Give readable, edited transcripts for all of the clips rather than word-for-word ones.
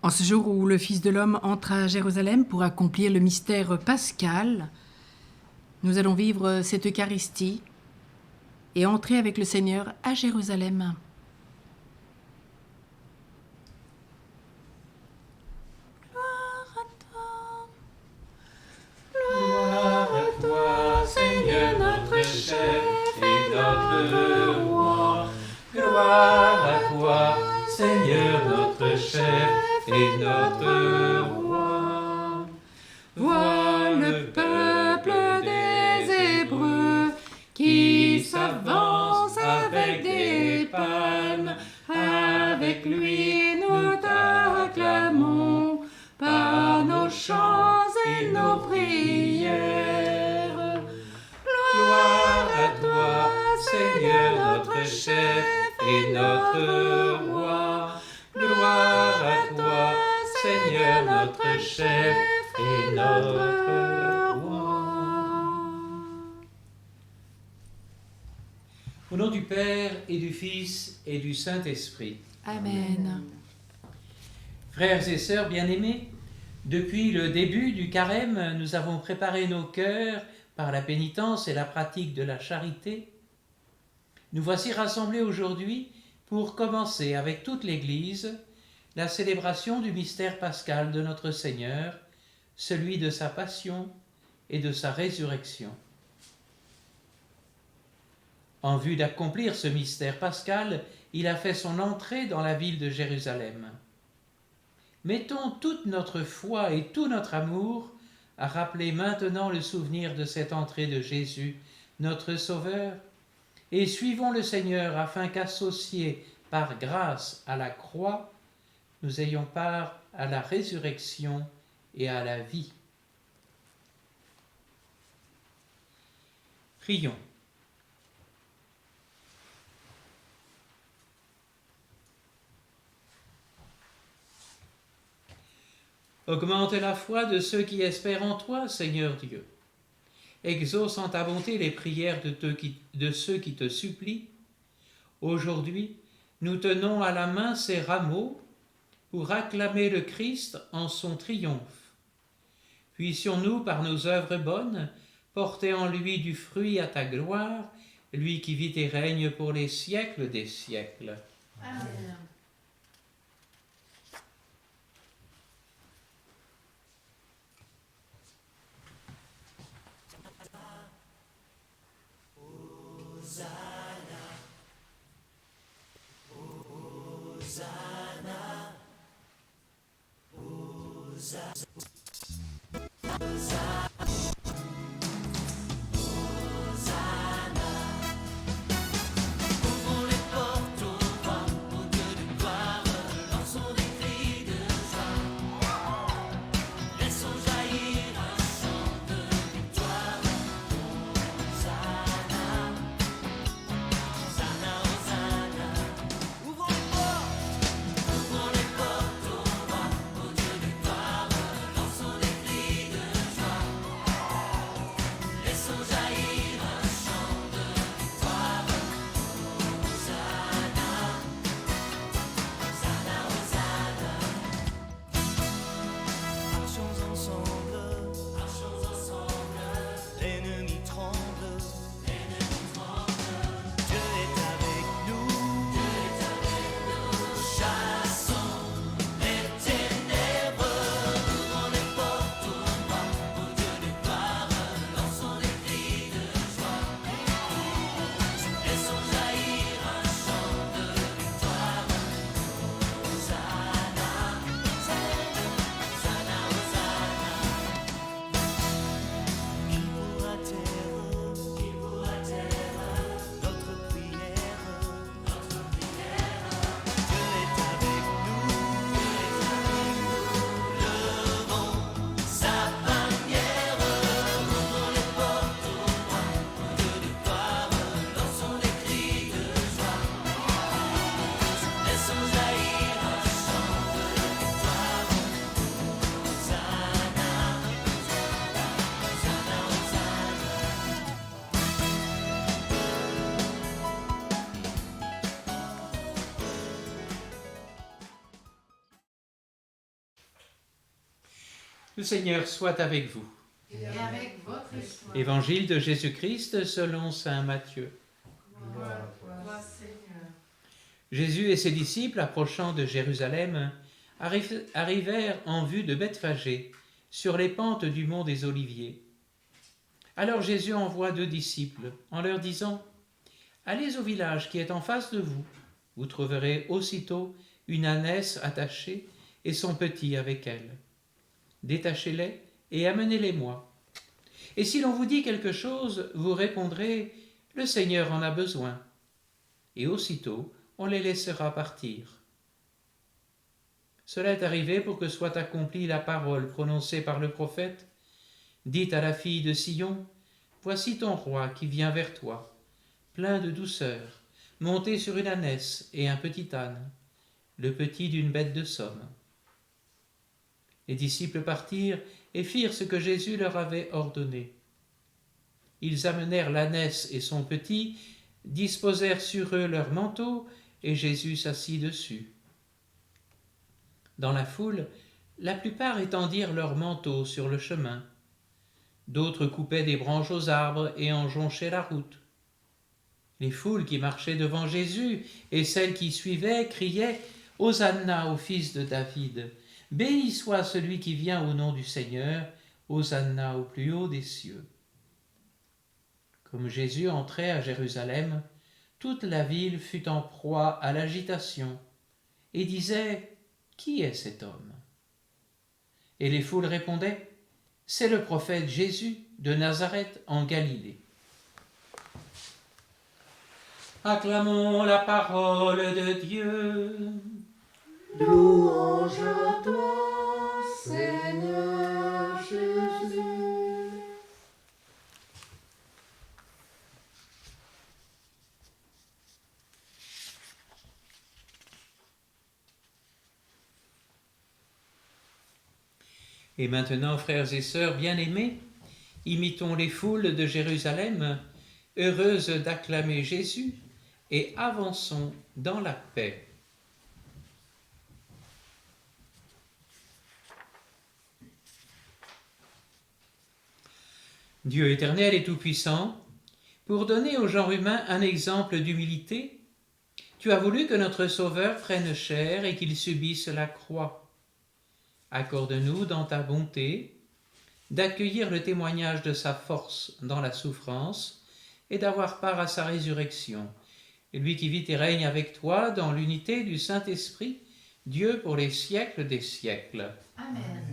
En ce jour où le Fils de l'homme entre à Jérusalem pour accomplir le mystère pascal, nous allons vivre cette Eucharistie et entrer avec le Seigneur à Jérusalem. Gloire à toi, Seigneur notre chef et notre roi. Gloire à toi, Seigneur notre chef et notre roi. Vois le peuple des Hébreux qui s'avance avec des palmes. Avec lui nous t'acclamons par nos chants et nos prières. Gloire à toi, Seigneur notre chef et notre roi. Gloire à toi, Seigneur notre chef et notre roi. Au nom du Père et du Fils et du Saint-Esprit. Amen. Frères et sœurs bien-aimés, depuis le début du carême, nous avons préparé nos cœurs par la pénitence et la pratique de la charité. Nous voici rassemblés aujourd'hui pour commencer avec toute l'Église la célébration du mystère pascal de notre Seigneur, celui de sa passion et de sa résurrection. En vue d'accomplir ce mystère pascal, il a fait son entrée dans la ville de Jérusalem. Mettons toute notre foi et tout notre amour à rappeler maintenant le souvenir de cette entrée de Jésus, notre Sauveur, et suivons le Seigneur afin qu'associés par grâce à la croix, nous ayons part à la résurrection et à la vie. Prions. Augmente la foi de ceux qui espèrent en toi, Seigneur Dieu. Exauce en ta bonté les prières de ceux qui te supplient. Aujourd'hui, nous tenons à la main ces rameaux pour acclamer le Christ en son triomphe. Puissions-nous, par nos œuvres bonnes, porter en lui du fruit à ta gloire, lui qui vit et règne pour les siècles des siècles. Amen. Ouvrons les portes au vent, au Dieu de Le Seigneur soit avec vous. Et avec votre esprit. Évangile de Jésus-Christ selon saint Matthieu. Gloire à toi, Seigneur. Jésus et ses disciples, approchant de Jérusalem, arrivèrent en vue de Bethphagée, sur les pentes du mont des Oliviers. Alors Jésus envoie 2 disciples, en leur disant : « Allez au village qui est en face de vous. Vous trouverez aussitôt une ânesse attachée et son petit avec elle. Détachez-les et amenez-les-moi. Et si l'on vous dit quelque chose, vous répondrez : le Seigneur en a besoin. Et aussitôt, on les laissera partir. Cela est arrivé pour que soit accomplie la parole prononcée par le prophète. Dites à la fille de Sion : voici ton roi qui vient vers toi, plein de douceur, monté sur une ânesse et un petit âne, le petit d'une bête de somme. Les disciples partirent et firent ce que Jésus leur avait ordonné. Ils amenèrent l'ânesse et son petit, disposèrent sur eux leurs manteaux, et Jésus s'assit dessus. Dans la foule, la plupart étendirent leurs manteaux sur le chemin. D'autres coupaient des branches aux arbres et en jonchaient la route. Les foules qui marchaient devant Jésus et celles qui suivaient criaient « Hosanna au fils de David ! Béni soit celui qui vient au nom du Seigneur, Hosanna au plus haut des cieux !» Comme Jésus entrait à Jérusalem, toute la ville fut en proie à l'agitation et disait « Qui est cet homme ?» Et les foules répondaient « C'est le prophète Jésus de Nazareth en Galilée. » Acclamons la parole de Dieu. Louange à toi, Seigneur Jésus. Et maintenant, frères et sœurs bien-aimés, imitons les foules de Jérusalem, heureuses d'acclamer Jésus, et avançons dans la paix. Dieu éternel et tout-puissant, pour donner au genre humain un exemple d'humilité, tu as voulu que notre Sauveur prenne chair et qu'il subisse la croix. Accorde-nous dans ta bonté d'accueillir le témoignage de sa force dans la souffrance et d'avoir part à sa résurrection. Et lui qui vit et règne avec toi dans l'unité du Saint-Esprit, Dieu pour les siècles des siècles. Amen.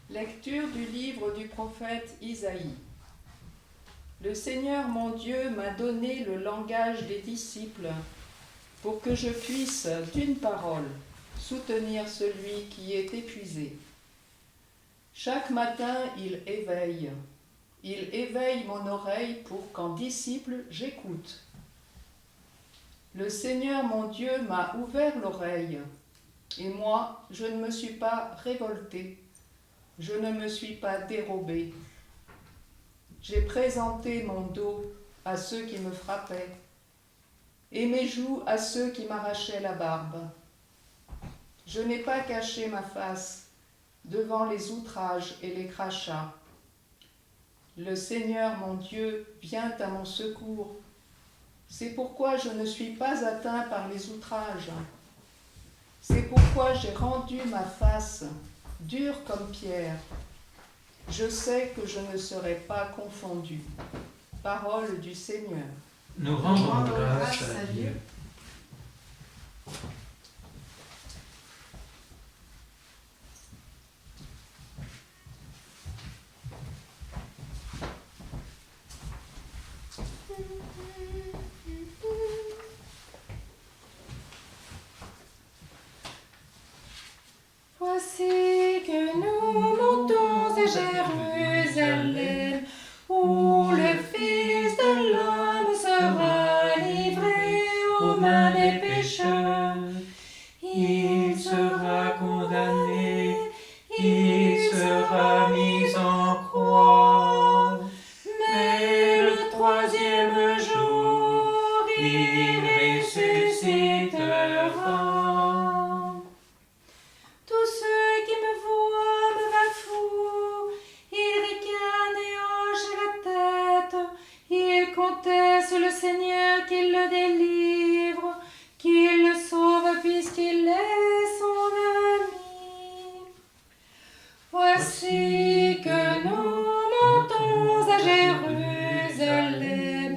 Lecture du livre du prophète Isaïe. Le Seigneur mon Dieu m'a donné le langage des disciples pour que je puisse, d'une parole, soutenir celui qui est épuisé. Chaque matin, il éveille mon oreille pour qu'en disciple j'écoute. Le Seigneur mon Dieu m'a ouvert l'oreille, et moi, je ne me suis pas révoltée, je ne me suis pas dérobée. J'ai présenté mon dos à ceux qui me frappaient, et mes joues à ceux qui m'arrachaient la barbe. Je n'ai pas caché ma face devant les outrages et les crachats. Le Seigneur mon Dieu vient à mon secours. C'est pourquoi je ne suis pas atteint par les outrages. C'est pourquoi j'ai rendu ma face dure comme pierre. Je sais que je ne serai pas confondu. Parole du Seigneur. Nous rendons Rendons grâce à Dieu. Voici que nous montons à Jérusalem, où le Fils de l'homme sera livré aux mains des pécheurs. Il sera condamné, il sera mis en croix, Bénisse le Seigneur, qu'il le délivre, qu'il le sauve puisqu'il est son ami. Voici que nous montons à Jérusalem,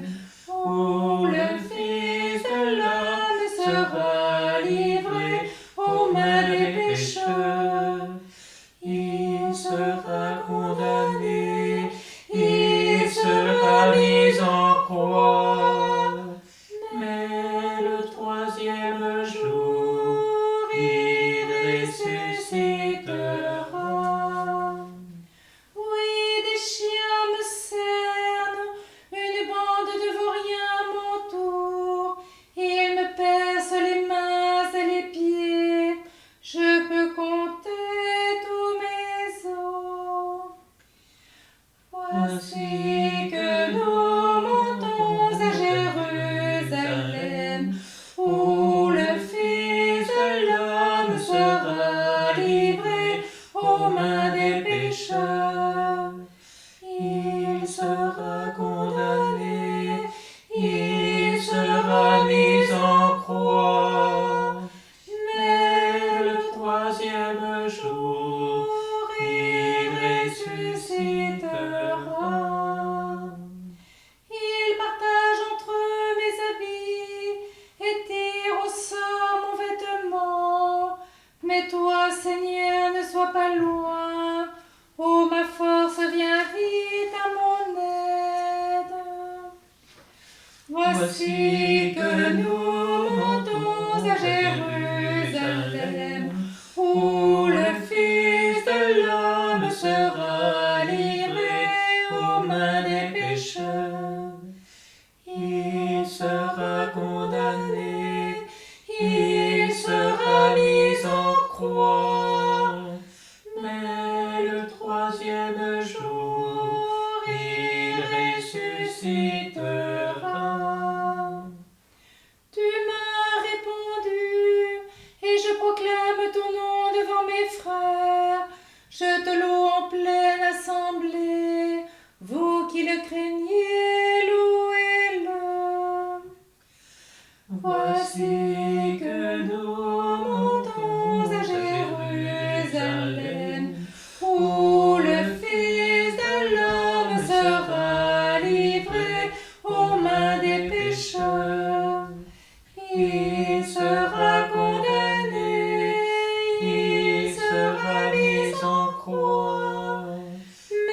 où le Fils de l'homme sera livré aux mains des pécheurs. Il sera condamné, il sera mis en croix, mais le troisième jour, il ressuscitera. Oui, des chiens me cernent, une bande de vauriens m'entoure, ils me percent les mains et les pieds, je peux compter tous mes os. Voici que nous montons à Jérusalem, où le Fils de l'homme sera livré aux mains des pécheurs. Il sera condamné, il sera mis en croix, mais le troisième jour, il ressuscitera. Il partage entre eux mes habits et tire au sort mon vêtement. Mais toi, Seigneur, ne sois pas loin. Oh, ma force, viens vite à mon aide. Voici que nous montons à Jérusalem, où le Fils de l'homme sera livré aux mains des pécheurs. Il sera condamné, il sera mis en croix, mais le troisième jour, il ressuscitera. Tu m'as répondu, et je proclame ton nom devant mes frères. Je te loue en pleine assemblée, vous qui le craignez, louez-le. Voici que nous montons à Jérusalem, où le Fils de l'homme sera livré aux mains des pécheurs. Il sera condamné, il sera mis en croix,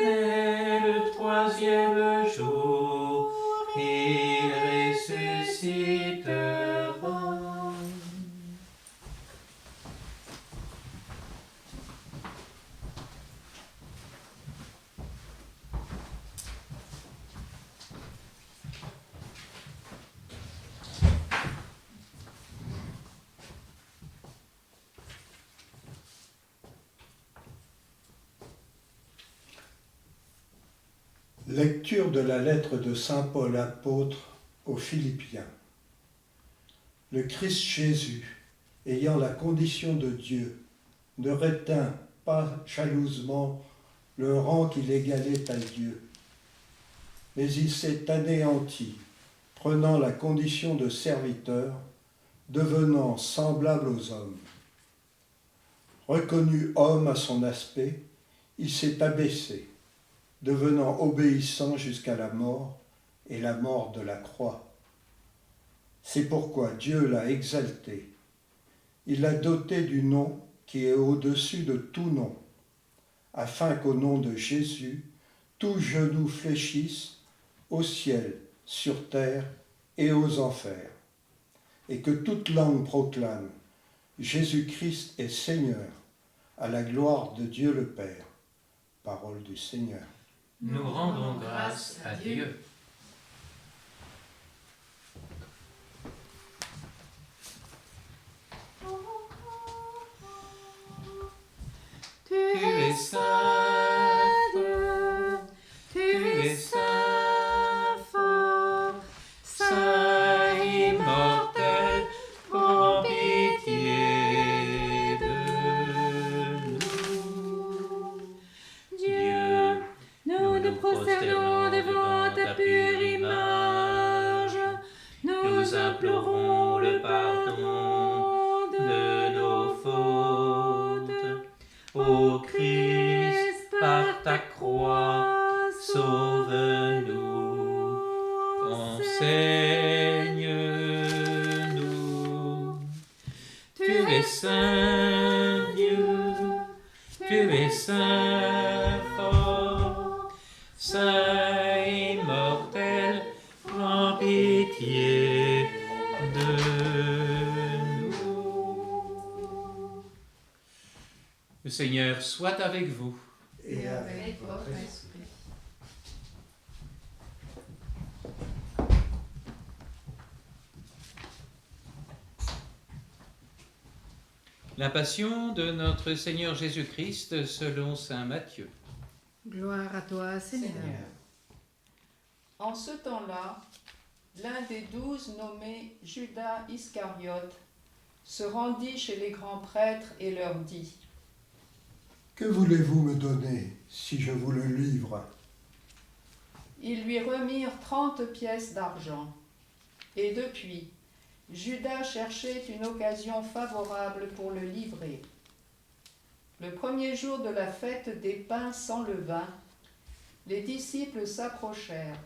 mais le troisième jour, il ressuscitera. Lecture de la lettre de saint Paul apôtre aux Philippiens. Le Christ Jésus, ayant la condition de Dieu, ne retint pas jalousement le rang qu'il égalait à Dieu, mais il s'est anéanti, prenant la condition de serviteur, devenant semblable aux hommes. Reconnu homme à son aspect, il s'est abaissé, devenant obéissant jusqu'à la mort et la mort de la croix. C'est pourquoi Dieu l'a exalté. Il l'a doté du nom qui est au-dessus de tout nom, afin qu'au nom de Jésus, tout genou fléchisse au ciel, sur terre et aux enfers, et que toute langue proclame Jésus-Christ est Seigneur, à la gloire de Dieu le Père. Parole du Seigneur. Nous rendons grâce à Dieu. Tu es saint Dieu, tu es saint fort, saint immortel, prends pitié de nous. Dieu, nous nous prosternons devant ta pure image, nous implorons le pardon de nos fautes. Ô Christ, par ta croix, sauve-nous, enseigne-nous. Tu es saint Dieu, tu es saint fort, saint immortel, prends pitié de nous. Le Seigneur soit avec vous. Et avec votre esprit. La passion de notre Seigneur Jésus-Christ selon saint Matthieu. Gloire à toi, Seigneur. En ce temps-là, l'un des 12 nommé Judas Iscariote se rendit chez les grands prêtres et leur dit : que voulez-vous me donner si je vous le livre? Ils lui remirent 30 pièces d'argent. Et depuis, Judas cherchait une occasion favorable pour le livrer. Le premier jour de la fête des pains sans levain, les disciples s'approchèrent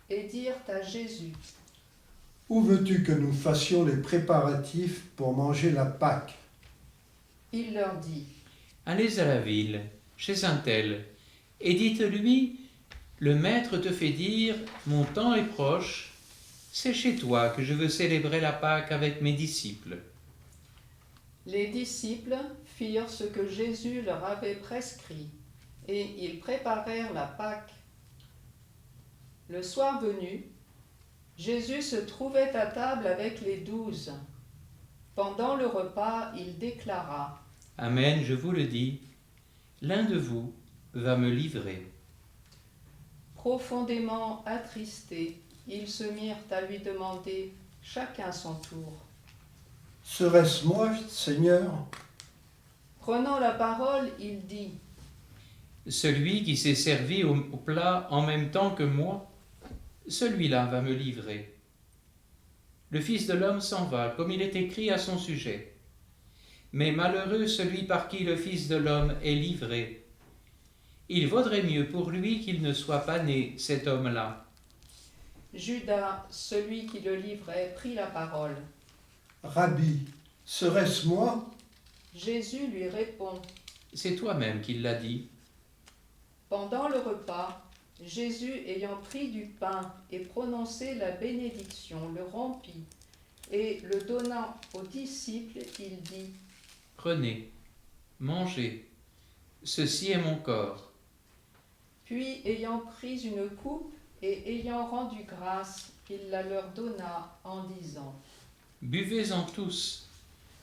et dirent à Jésus : Où veux-tu que nous fassions les préparatifs pour manger la Pâque? Il leur dit : Allez à la ville, chez un tel, et dites-lui, le Maître te fait dire, mon temps est proche, c'est chez toi que je veux célébrer la Pâque avec mes disciples. Les disciples firent ce que Jésus leur avait prescrit, et ils préparèrent la Pâque. Le soir venu, Jésus se trouvait à table avec les 12. Pendant le repas, il déclara : Amen, je vous le dis, l'un de vous va me livrer. Profondément attristés, ils se mirent à lui demander chacun son tour. Serait-ce moi, Seigneur? Prenant la parole, il dit : Celui qui s'est servi au plat en même temps que moi, celui-là va me livrer. Le Fils de l'homme s'en va, comme il est écrit à son sujet. Mais malheureux celui par qui le Fils de l'homme est livré. Il vaudrait mieux pour lui qu'il ne soit pas né, cet homme-là. Judas, celui qui le livrait, prit la parole. Rabbi, serait-ce moi? Jésus lui répond. C'est toi-même qui l'as dit. Pendant le repas, Jésus, ayant pris du pain et prononcé la bénédiction, le rompit, et le donnant aux disciples, il dit : Prenez, mangez, ceci est mon corps. Puis, ayant pris une coupe et ayant rendu grâce, il la leur donna en disant : Buvez-en tous,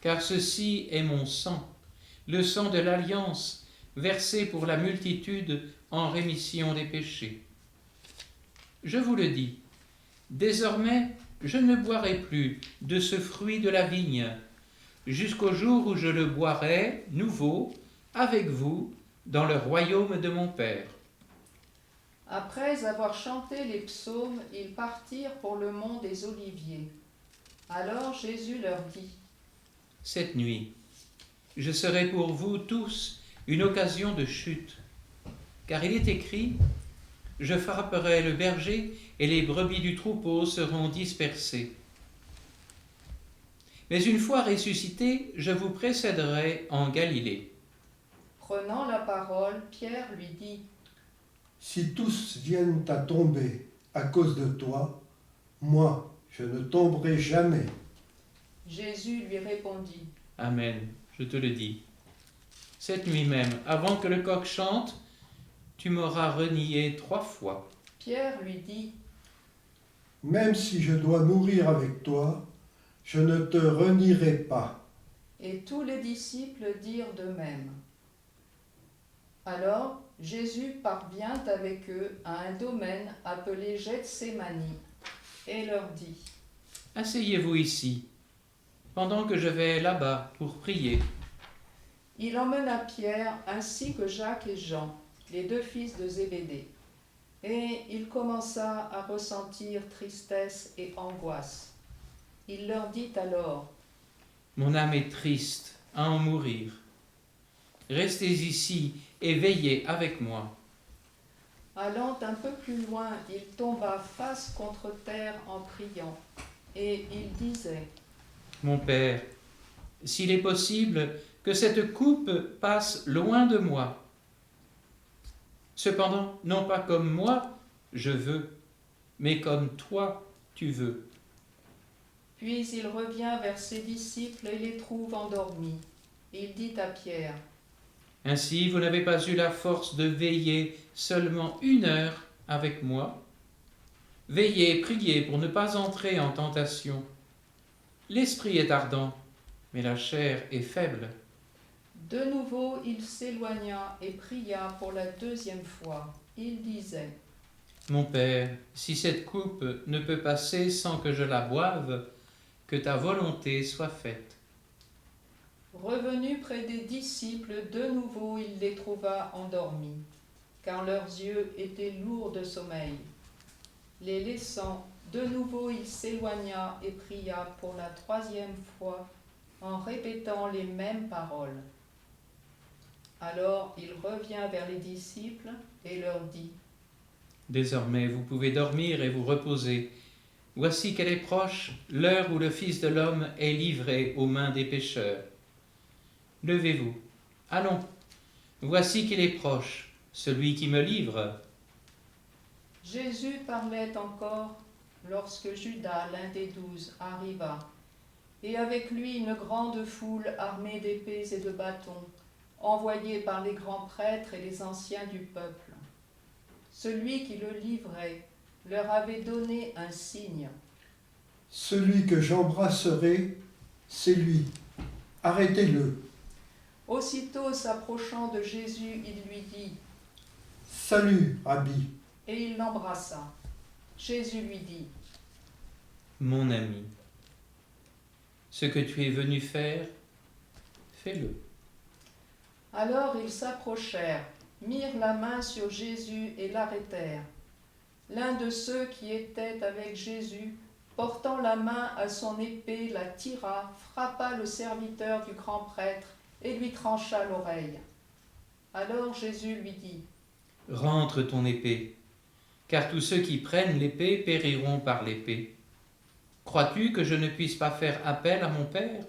car ceci est mon sang, le sang de l'alliance, versé pour la multitude en rémission des péchés. Je vous le dis, désormais je ne boirai plus de ce fruit de la vigne, jusqu'au jour où je le boirai nouveau avec vous dans le royaume de mon Père. Après avoir chanté les psaumes, ils partirent pour le mont des Oliviers. Alors Jésus leur dit : Cette nuit, je serai pour vous tous une occasion de chute, car il est écrit : Je frapperai le berger et les brebis du troupeau seront dispersées. Mais une fois ressuscité, je vous précéderai en Galilée. Prenant la parole, Pierre lui dit : Si tous viennent à tomber à cause de toi, moi, je ne tomberai jamais. Jésus lui répondit : Amen, je te le dis. Cette nuit même, avant que le coq chante, tu m'auras renié 3 fois. Pierre lui dit : Même si je dois mourir avec toi, je ne te renierai pas. Et tous les disciples dirent de même. Alors Jésus parvient avec eux à un domaine appelé Gethsémani et leur dit : Asseyez-vous ici, pendant que je vais là-bas pour prier. Il emmena Pierre ainsi que Jacques et Jean, les 2 fils de Zébédée, et il commença à ressentir tristesse et angoisse. Il leur dit alors: Mon âme est triste à en mourir. Restez ici et veillez avec moi. Allant un peu plus loin, il tomba face contre terre en priant, et il disait: Mon Père, s'il est possible que cette coupe passe loin de moi. Cependant, non pas comme moi je veux, mais comme toi tu veux. Puis il revient vers ses disciples et les trouve endormis. Il dit à Pierre: Ainsi, vous n'avez pas eu la force de veiller seulement 1 heure avec moi. Veillez et priez pour ne pas entrer en tentation. L'esprit est ardent, mais la chair est faible. De nouveau, il s'éloigna et pria pour la 2e fois. Il disait: Mon Père, si cette coupe ne peut passer sans que je la boive, que ta volonté soit faite. Revenu près des disciples, de nouveau il les trouva endormis, car leurs yeux étaient lourds de sommeil. Les laissant, de nouveau il s'éloigna et pria pour la 3e fois, en répétant les mêmes paroles. Alors il revient vers les disciples et leur dit: Désormais, vous pouvez dormir et vous reposer. Voici qu'elle est proche, l'heure où le Fils de l'homme est livré aux mains des pécheurs. Levez-vous, allons, voici qu'il est proche, celui qui me livre. Jésus parlait encore lorsque Judas, l'un des 12, arriva, et avec lui une grande foule armée d'épées et de bâtons, envoyée par les grands prêtres et les anciens du peuple. Celui qui le livrait leur avait donné un signe. Celui que j'embrasserai, c'est lui. Arrêtez-le. Aussitôt s'approchant de Jésus, il lui dit: Salut, Rabbi. Et il l'embrassa. Jésus lui dit: Mon ami, ce que tu es venu faire, fais-le. Alors ils s'approchèrent, mirent la main sur Jésus et l'arrêtèrent. L'un de ceux qui étaient avec Jésus, portant la main à son épée, la tira, frappa le serviteur du grand prêtre et lui trancha l'oreille. Alors Jésus lui dit: Rentre ton épée, car tous ceux qui prennent l'épée périront par l'épée. Crois-tu que je ne puisse pas faire appel à mon Père?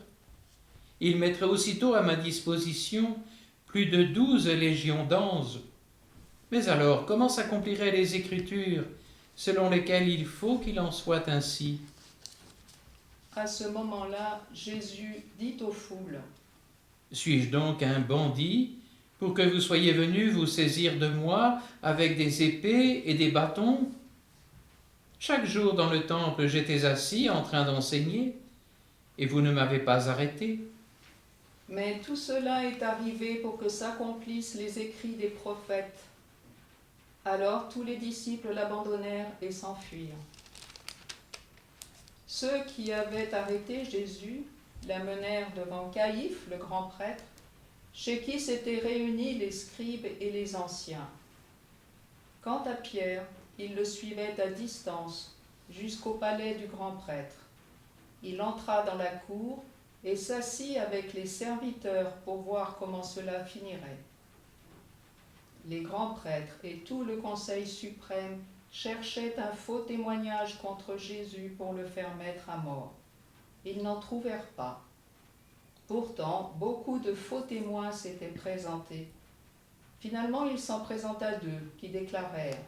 Il mettrait aussitôt à ma disposition plus de 12 légions d'anges. Mais alors, comment s'accompliraient les Écritures selon lesquelles il faut qu'il en soit ainsi? À ce moment-là, Jésus dit aux foules: Suis-je donc un bandit pour que vous soyez venus vous saisir de moi avec des épées et des bâtons? Chaque jour dans le temple, j'étais assis en train d'enseigner, et vous ne m'avez pas arrêté. Mais tout cela est arrivé pour que s'accomplissent les écrits des prophètes. Alors tous les disciples l'abandonnèrent et s'enfuirent. Ceux qui avaient arrêté Jésus l'amenèrent devant Caïphe, le grand prêtre, chez qui s'étaient réunis les scribes et les anciens. Quant à Pierre, il le suivait à distance jusqu'au palais du grand prêtre. Il entra dans la cour et s'assit avec les serviteurs pour voir comment cela finirait. Les grands prêtres et tout le conseil suprême cherchaient un faux témoignage contre Jésus pour le faire mettre à mort. Ils n'en trouvèrent pas. Pourtant, beaucoup de faux témoins s'étaient présentés. Finalement, il s'en présenta 2 qui déclarèrent: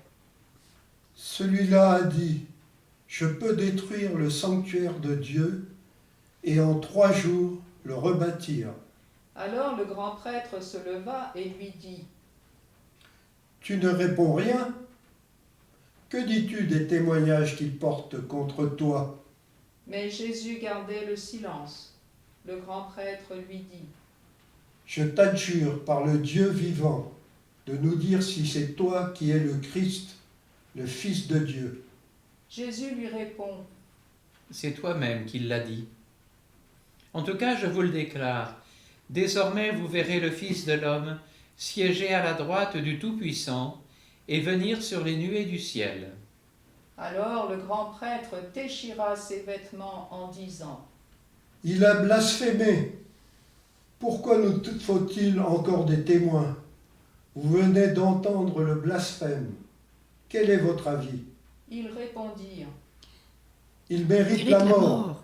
Celui-là a dit: Je peux détruire le sanctuaire de Dieu et en 3 jours le rebâtir. Alors le grand prêtre se leva et lui dit: Tu ne réponds rien? Que dis-tu des témoignages qu'il porte contre toi? Mais Jésus gardait le silence. Le grand prêtre lui dit: Je t'adjure par le Dieu vivant de nous dire si c'est toi qui es le Christ, le Fils de Dieu. Jésus lui répond: C'est toi-même qui l'as dit. En tout cas, je vous le déclare, désormais vous verrez le Fils de l'homme siéger à la droite du Tout-Puissant et venir sur les nuées du ciel. Alors le grand prêtre déchira ses vêtements en disant: Il a blasphémé. Pourquoi nous faut-il encore des témoins? Vous venez d'entendre le blasphème. Quel est votre avis? Ils répondirent. Il mérite Mérite la mort.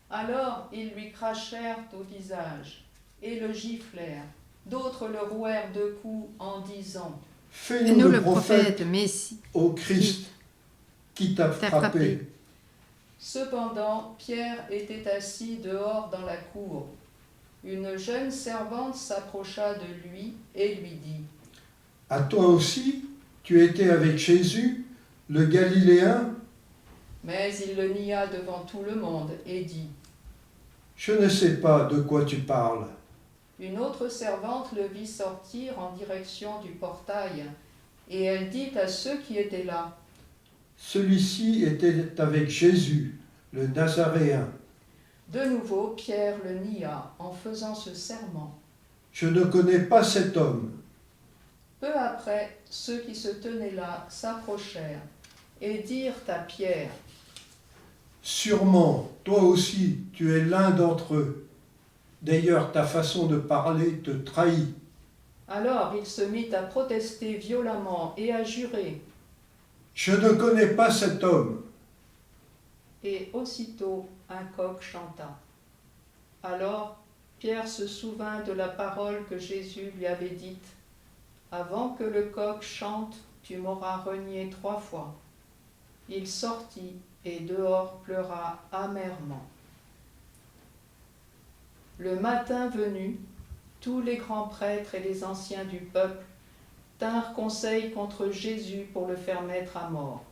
Alors ils lui crachèrent au visage et le giflèrent. D'autres le rouèrent de coups en disant: Fais-nous le prophète, Messie. ô Christ, qui t'a frappé. Cependant, Pierre était assis dehors dans la cour. Une jeune servante s'approcha de lui et lui dit: À toi aussi, tu étais avec Jésus, le Galiléen? Mais il le nia devant tout le monde et dit: Je ne sais pas de quoi tu parles. Une autre servante le vit sortir en direction du portail, et elle dit à ceux qui étaient là: Celui-ci était avec Jésus, le Nazaréen. De nouveau, Pierre le nia en faisant ce serment. Je ne connais pas cet homme. Peu après, ceux qui se tenaient là s'approchèrent et dirent à Pierre: Sûrement, toi aussi, tu es l'un d'entre eux. D'ailleurs, ta façon de parler te trahit. Alors il se mit à protester violemment et à jurer. Je ne connais pas cet homme. Et aussitôt un coq chanta. Alors Pierre se souvint de la parole que Jésus lui avait dite: Avant que le coq chante, tu m'auras renié 3 fois. Il sortit et dehors pleura amèrement. Le matin venu, tous les grands prêtres et les anciens du peuple tinrent conseil contre Jésus pour le faire mettre à mort.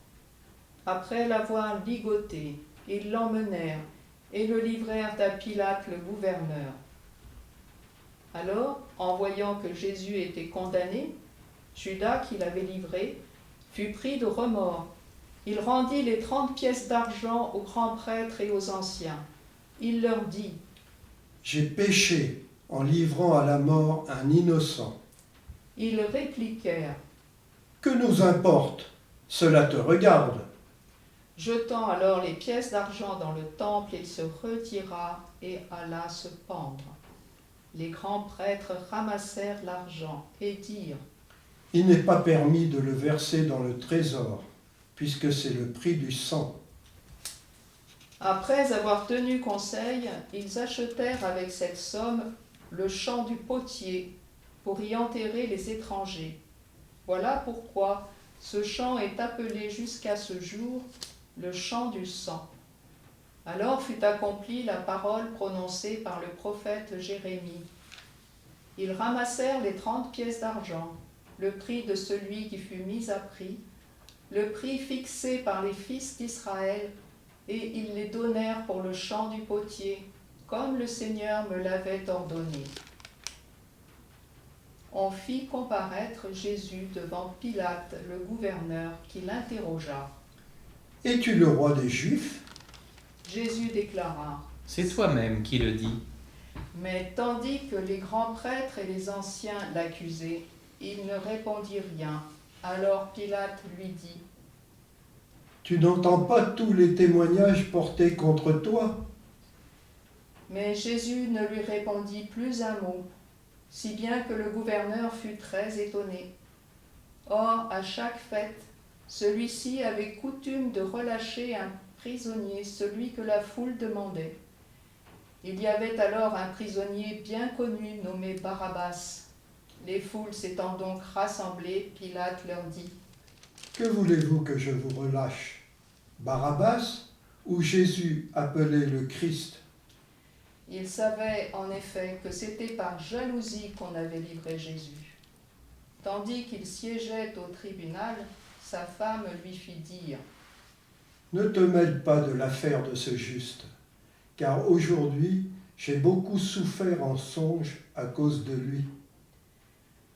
Après l'avoir ligoté, ils l'emmenèrent et le livrèrent à Pilate le gouverneur. Alors, en voyant que Jésus était condamné, Judas, qui l'avait livré, fut pris de remords. Il rendit les 30 pièces d'argent aux grands prêtres et aux anciens. Il leur dit: J'ai péché en livrant à la mort un innocent. Ils répliquèrent: Que nous importe? Cela te regarde. Jetant alors les pièces d'argent dans le temple, il se retira et alla se pendre. Les grands prêtres ramassèrent l'argent et dirent: Il n'est pas permis de le verser dans le trésor, puisque c'est le prix du sang. Après avoir tenu conseil, ils achetèrent avec cette somme le champ du potier pour y enterrer les étrangers. Voilà pourquoi ce champ est appelé jusqu'à ce jour le champ du sang. Alors fut accomplie la parole prononcée par le prophète Jérémie. Ils ramassèrent les 30 pièces d'argent, le prix de celui qui fut mis à prix, le prix fixé par les fils d'Israël, et ils les donnèrent pour le champ du potier, comme le Seigneur me l'avait ordonné. On fit comparaître Jésus devant Pilate, le gouverneur, qui l'interrogea. « Es-tu le roi des Juifs ?» Jésus déclara: C'est toi-même qui le dis. Mais tandis que les grands prêtres et les anciens l'accusaient, il ne répondit rien. Alors Pilate lui dit: Tu n'entends pas tous les témoignages portés contre toi? Mais Jésus ne lui répondit plus un mot, si bien que le gouverneur fut très étonné. Or, à chaque fête, celui-ci avait coutume de relâcher un prisonnier, celui que la foule demandait. Il y avait alors un prisonnier bien connu nommé Barabbas. Les foules s'étant donc rassemblées, Pilate leur dit: Que voulez-vous que je vous relâche? Barabbas ou Jésus appelé le Christ? Il savait en effet que c'était par jalousie qu'on avait livré Jésus. Tandis qu'il siégeait au tribunal, sa femme lui fit dire: Ne te mêle pas de l'affaire de ce juste, car aujourd'hui j'ai beaucoup souffert en songe à cause de lui.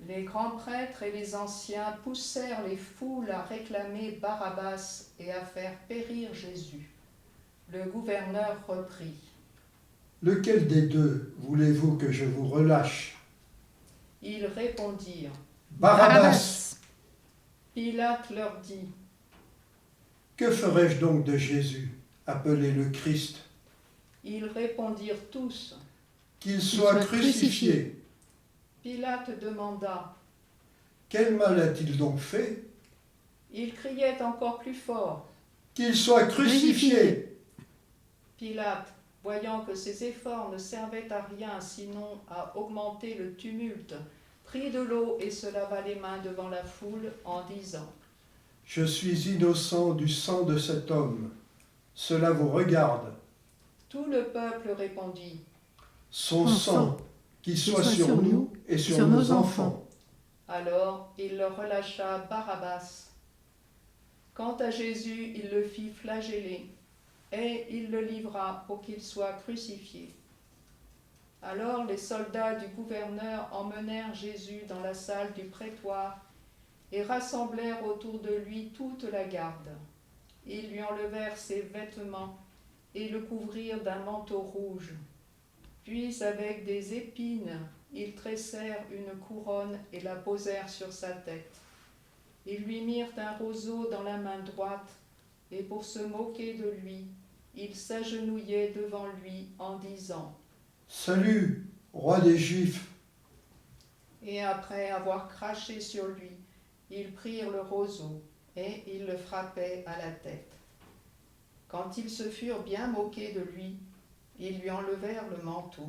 Les grands prêtres et les anciens poussèrent les foules à réclamer Barabbas et à faire périr Jésus. Le gouverneur reprit: Lequel des deux voulez-vous que je vous relâche? Ils répondirent: Barabbas! Pilate leur dit: Que ferai-je donc de Jésus, appelé le Christ? Ils répondirent tous. Qu'il soit crucifié. Pilate demanda. Quel mal a-t-il donc fait? Ils criaient encore plus fort. Qu'il soit crucifié. Pilate, voyant que ses efforts ne servaient à rien sinon à augmenter le tumulte, prit de l'eau et se lava les mains devant la foule en disant: Je suis innocent du sang de cet homme. Cela vous regarde. Tout le peuple répondit: Son sang, qu'il soit sur nous et sur nos enfants. Alors il leur relâcha Barabbas. Quant à Jésus, il le fit flageller, et il le livra pour qu'il soit crucifié. Alors les soldats du gouverneur emmenèrent Jésus dans la salle du prétoire et rassemblèrent autour de lui toute la garde. Ils lui enlevèrent ses vêtements et le couvrirent d'un manteau rouge. Puis avec des épines, ils tressèrent une couronne et la posèrent sur sa tête. Ils lui mirent un roseau dans la main droite, et pour se moquer de lui, ils s'agenouillaient devant lui en disant: Salut, roi des Juifs. Et après avoir craché sur lui, ils prirent le roseau, et ils le frappaient à la tête. Quand ils se furent bien moqués de lui, ils lui enlevèrent le manteau,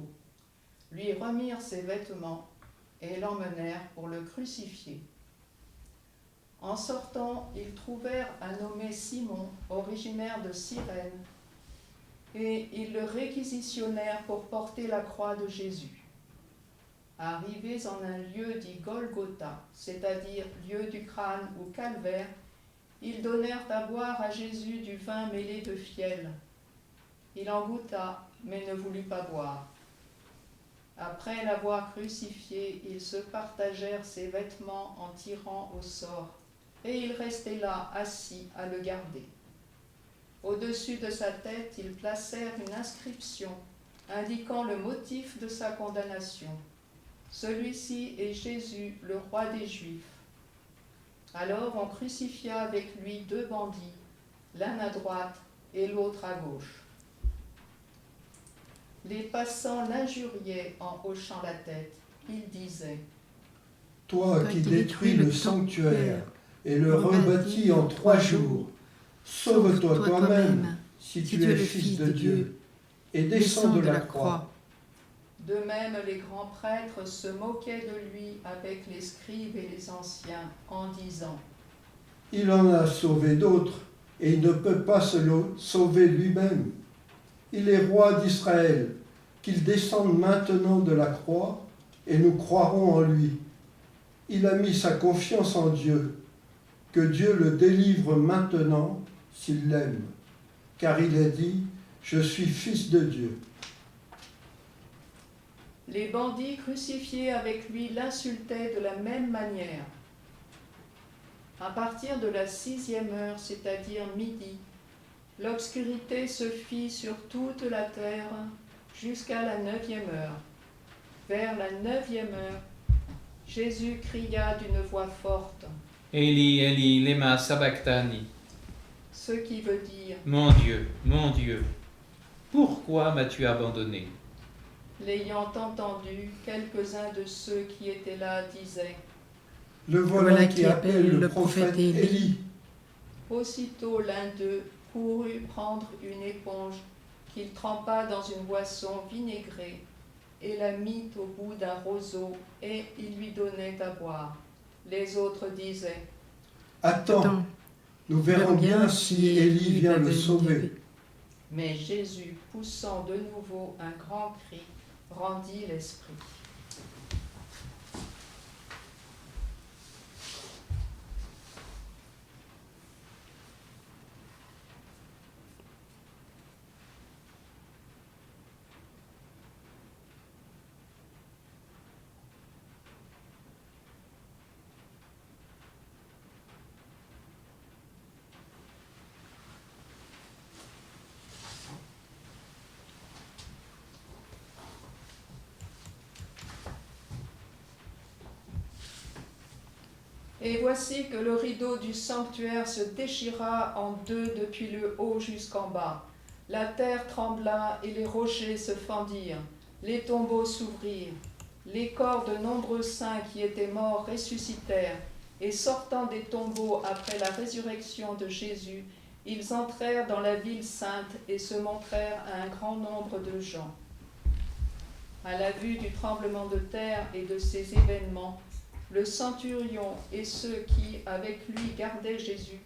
lui remirent ses vêtements, et l'emmenèrent pour le crucifier. En sortant, ils trouvèrent un nommé Simon, originaire de Cyrène, et ils le réquisitionnèrent pour porter la croix de Jésus. Arrivés en un lieu dit Golgotha, c'est-à-dire lieu du crâne ou calvaire, ils donnèrent à boire à Jésus du vin mêlé de fiel. Il en goûta, mais ne voulut pas boire. Après l'avoir crucifié, ils se partagèrent ses vêtements en tirant au sort, et il restait là, assis, à le garder. Au-dessus de sa tête, ils placèrent une inscription indiquant le motif de sa condamnation. Celui-ci est Jésus, le roi des Juifs. Alors on crucifia avec lui 2 bandits, l'un à droite et l'autre à gauche. Les passants l'injuriaient en hochant la tête. Ils disaient: Toi qui détruis le sanctuaire et le rebâtis en 3 jours, sauve-toi toi-même si tu es le Fils de Dieu, et descends de la croix. De même, les grands prêtres se moquaient de lui avec les scribes et les anciens en disant: Il en a sauvé d'autres, et il ne peut pas se sauver lui-même. Il est roi d'Israël, qu'il descende maintenant de la croix, et nous croirons en lui. Il a mis sa confiance en Dieu, que Dieu le délivre maintenant s'il l'aime, car il a dit: Je suis fils de Dieu. Les bandits crucifiés avec lui l'insultaient de la même manière. À partir de la 6e heure, c'est-à-dire midi, l'obscurité se fit sur toute la terre jusqu'à la 9e heure. Vers la 9e heure, Jésus cria d'une voix forte: Eli, Eli, lema sabachthani. Ce qui veut dire: Mon Dieu, pourquoi m'as-tu abandonné? L'ayant entendu, quelques-uns de ceux qui étaient là disaient: Le voilà qui appelle le prophète Élie. Aussitôt l'un d'eux courut prendre une éponge qu'il trempa dans une boisson vinaigrée et la mit au bout d'un roseau, et il lui donnait à boire. Les autres disaient: Attends, nous verrons bien si Élie vient le sauver. Mais Jésus, poussant de nouveau un grand cri, rendit l'esprit. Et voici que le rideau du sanctuaire se déchira en deux depuis le haut jusqu'en bas. La terre trembla et les rochers se fendirent. Les tombeaux s'ouvrirent. Les corps de nombreux saints qui étaient morts ressuscitèrent. Et sortant des tombeaux après la résurrection de Jésus, ils entrèrent dans la ville sainte et se montrèrent à un grand nombre de gens. À la vue du tremblement de terre et de ces événements, le centurion et ceux qui, avec lui, gardaient Jésus,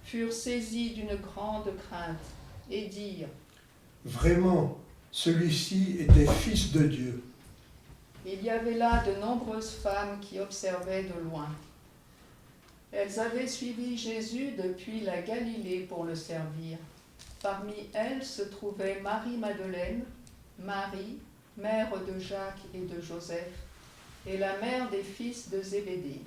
furent saisis d'une grande crainte et dirent : « Vraiment, celui-ci était fils de Dieu. » Il y avait là de nombreuses femmes qui observaient de loin. Elles avaient suivi Jésus depuis la Galilée pour le servir. Parmi elles se trouvaient Marie-Madeleine, Marie, mère de Jacques et de Joseph, et la mère des fils de Zébédée.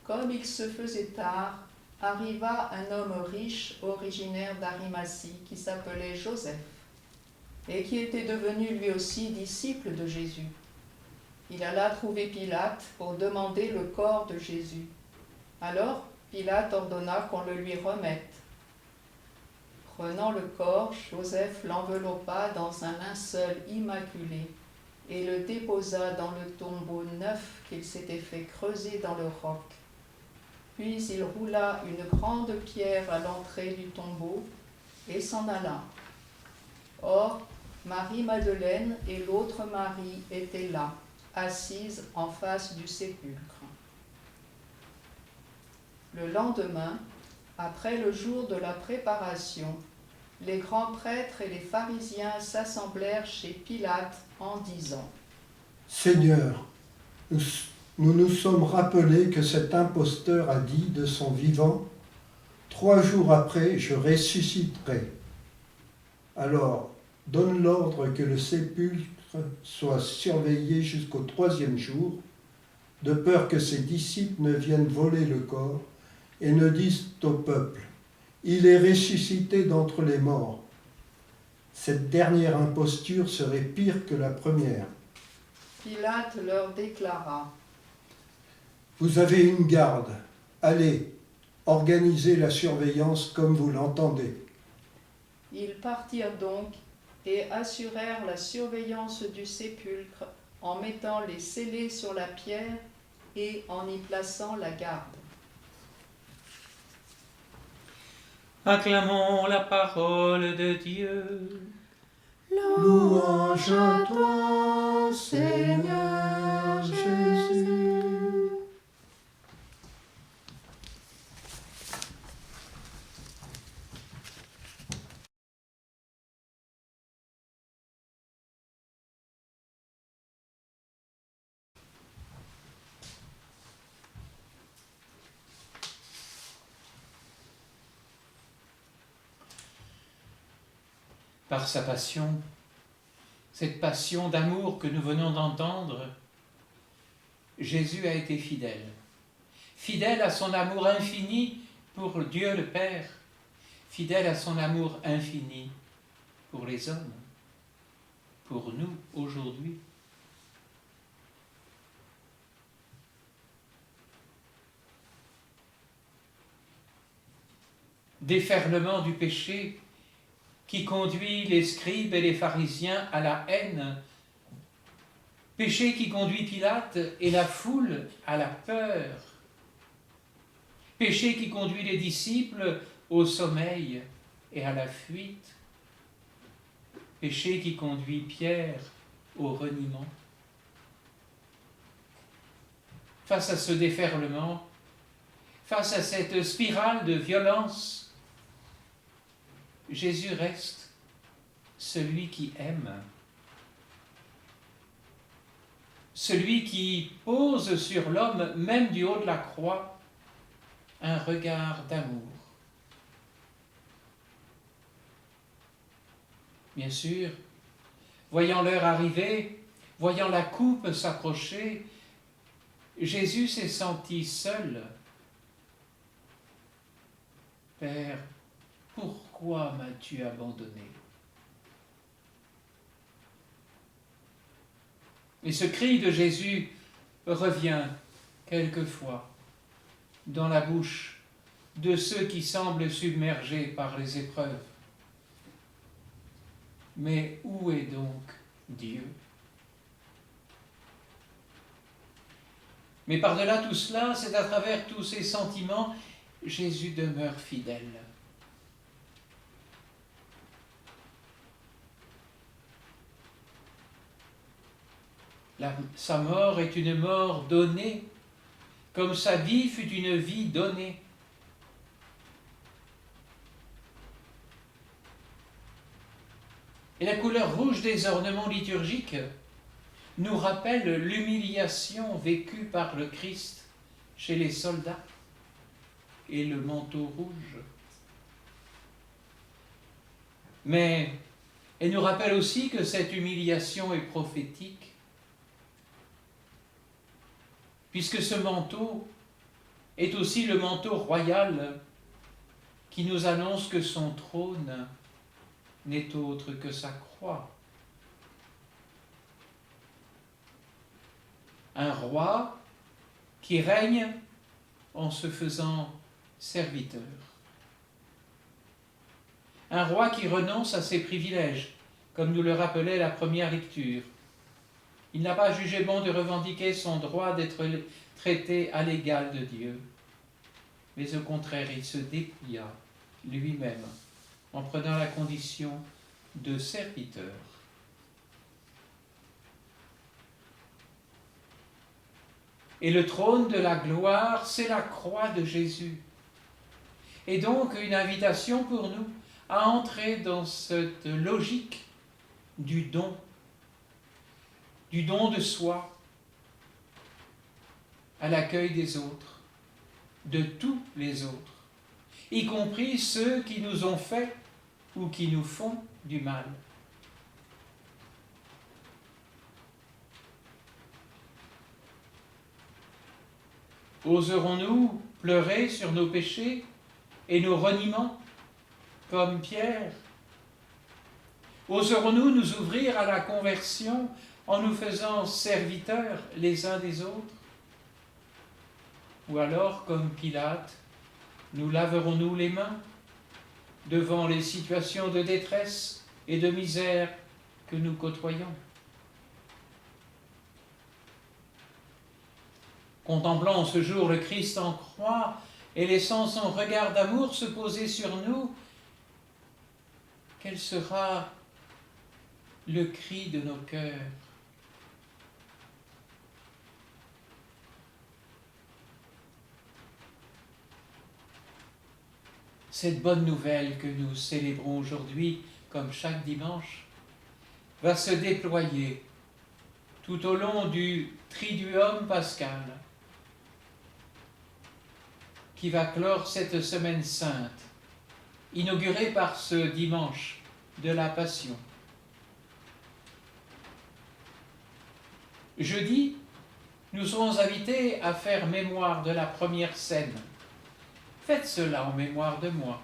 Comme il se faisait tard, arriva un homme riche originaire d'Arimathie qui s'appelait Joseph et qui était devenu lui aussi disciple de Jésus. Il alla trouver Pilate pour demander le corps de Jésus. Alors Pilate ordonna qu'on le lui remette. Prenant le corps, Joseph l'enveloppa dans un linceul immaculé et le déposa dans le tombeau neuf qu'il s'était fait creuser dans le roc. Puis il roula une grande pierre à l'entrée du tombeau et s'en alla. Or, Marie-Madeleine et l'autre Marie étaient là, assises en face du sépulcre. Le lendemain, après le jour de la préparation, les grands prêtres et les pharisiens s'assemblèrent chez Pilate en disant : « Seigneur, nous nous sommes rappelés que cet imposteur a dit de son vivant : 3 jours après, je ressusciterai. Alors, donne l'ordre que le sépulcre soit surveillé jusqu'au 3e jour, de peur que ses disciples ne viennent voler le corps et ne disent au peuple : il est ressuscité d'entre les morts. Cette dernière imposture serait pire que la première. » Pilate leur déclara : « Vous avez une garde. Allez, organisez la surveillance comme vous l'entendez. » Ils partirent donc et assurèrent la surveillance du sépulcre en mettant les scellés sur la pierre et en y plaçant la garde. Acclamons la parole de Dieu. Louange à toi, Seigneur Jésus. Par sa passion, cette passion d'amour que nous venons d'entendre, Jésus a été fidèle. Fidèle à son amour infini pour Dieu le Père, fidèle à son amour infini pour les hommes, pour nous aujourd'hui. Déferlement du péché qui conduit les scribes et les pharisiens à la haine, péché qui conduit Pilate et la foule à la peur, péché qui conduit les disciples au sommeil et à la fuite, péché qui conduit Pierre au reniement. Face à ce déferlement, face à cette spirale de violence, Jésus reste celui qui aime, celui qui pose sur l'homme, même du haut de la croix, un regard d'amour. Bien sûr, voyant l'heure arriver, voyant la coupe s'approcher, Jésus s'est senti seul. Père, pourquoi m'as-tu abandonné ? Et ce cri de Jésus revient quelquefois dans la bouche de ceux qui semblent submergés par les épreuves. Mais où est donc Dieu? Mais par-delà tout cela, c'est à travers tous ces sentiments, Jésus demeure fidèle. Sa mort est une mort donnée, comme sa vie fut une vie donnée. Et la couleur rouge des ornements liturgiques nous rappelle l'humiliation vécue par le Christ chez les soldats et le manteau rouge. Mais elle nous rappelle aussi que cette humiliation est prophétique, puisque ce manteau est aussi le manteau royal qui nous annonce que son trône n'est autre que sa croix. Un roi qui règne en se faisant serviteur. Un roi qui renonce à ses privilèges, comme nous le rappelait la première lecture. Il n'a pas jugé bon de revendiquer son droit d'être traité à l'égal de Dieu, mais au contraire, il se déplia lui-même en prenant la condition de serviteur. Et le trône de la gloire, c'est la croix de Jésus. Et donc une invitation pour nous à entrer dans cette logique du don de soi, à l'accueil des autres, de tous les autres, y compris ceux qui nous ont fait ou qui nous font du mal. Oserons-nous pleurer sur nos péchés et nos reniements, comme Pierre? Oserons-nous nous ouvrir à la conversion en nous faisant serviteurs les uns des autres? Ou alors, comme Pilate, nous laverons-nous les mains devant les situations de détresse et de misère que nous côtoyons? Contemplant ce jour le Christ en croix et laissant son regard d'amour se poser sur nous, quel sera le cri de nos cœurs? Cette bonne nouvelle que nous célébrons aujourd'hui, comme chaque dimanche, va se déployer tout au long du Triduum pascal, qui va clore cette semaine sainte, inaugurée par ce dimanche de la Passion. Jeudi, nous serons invités à faire mémoire de la première scène. Faites cela en mémoire de moi.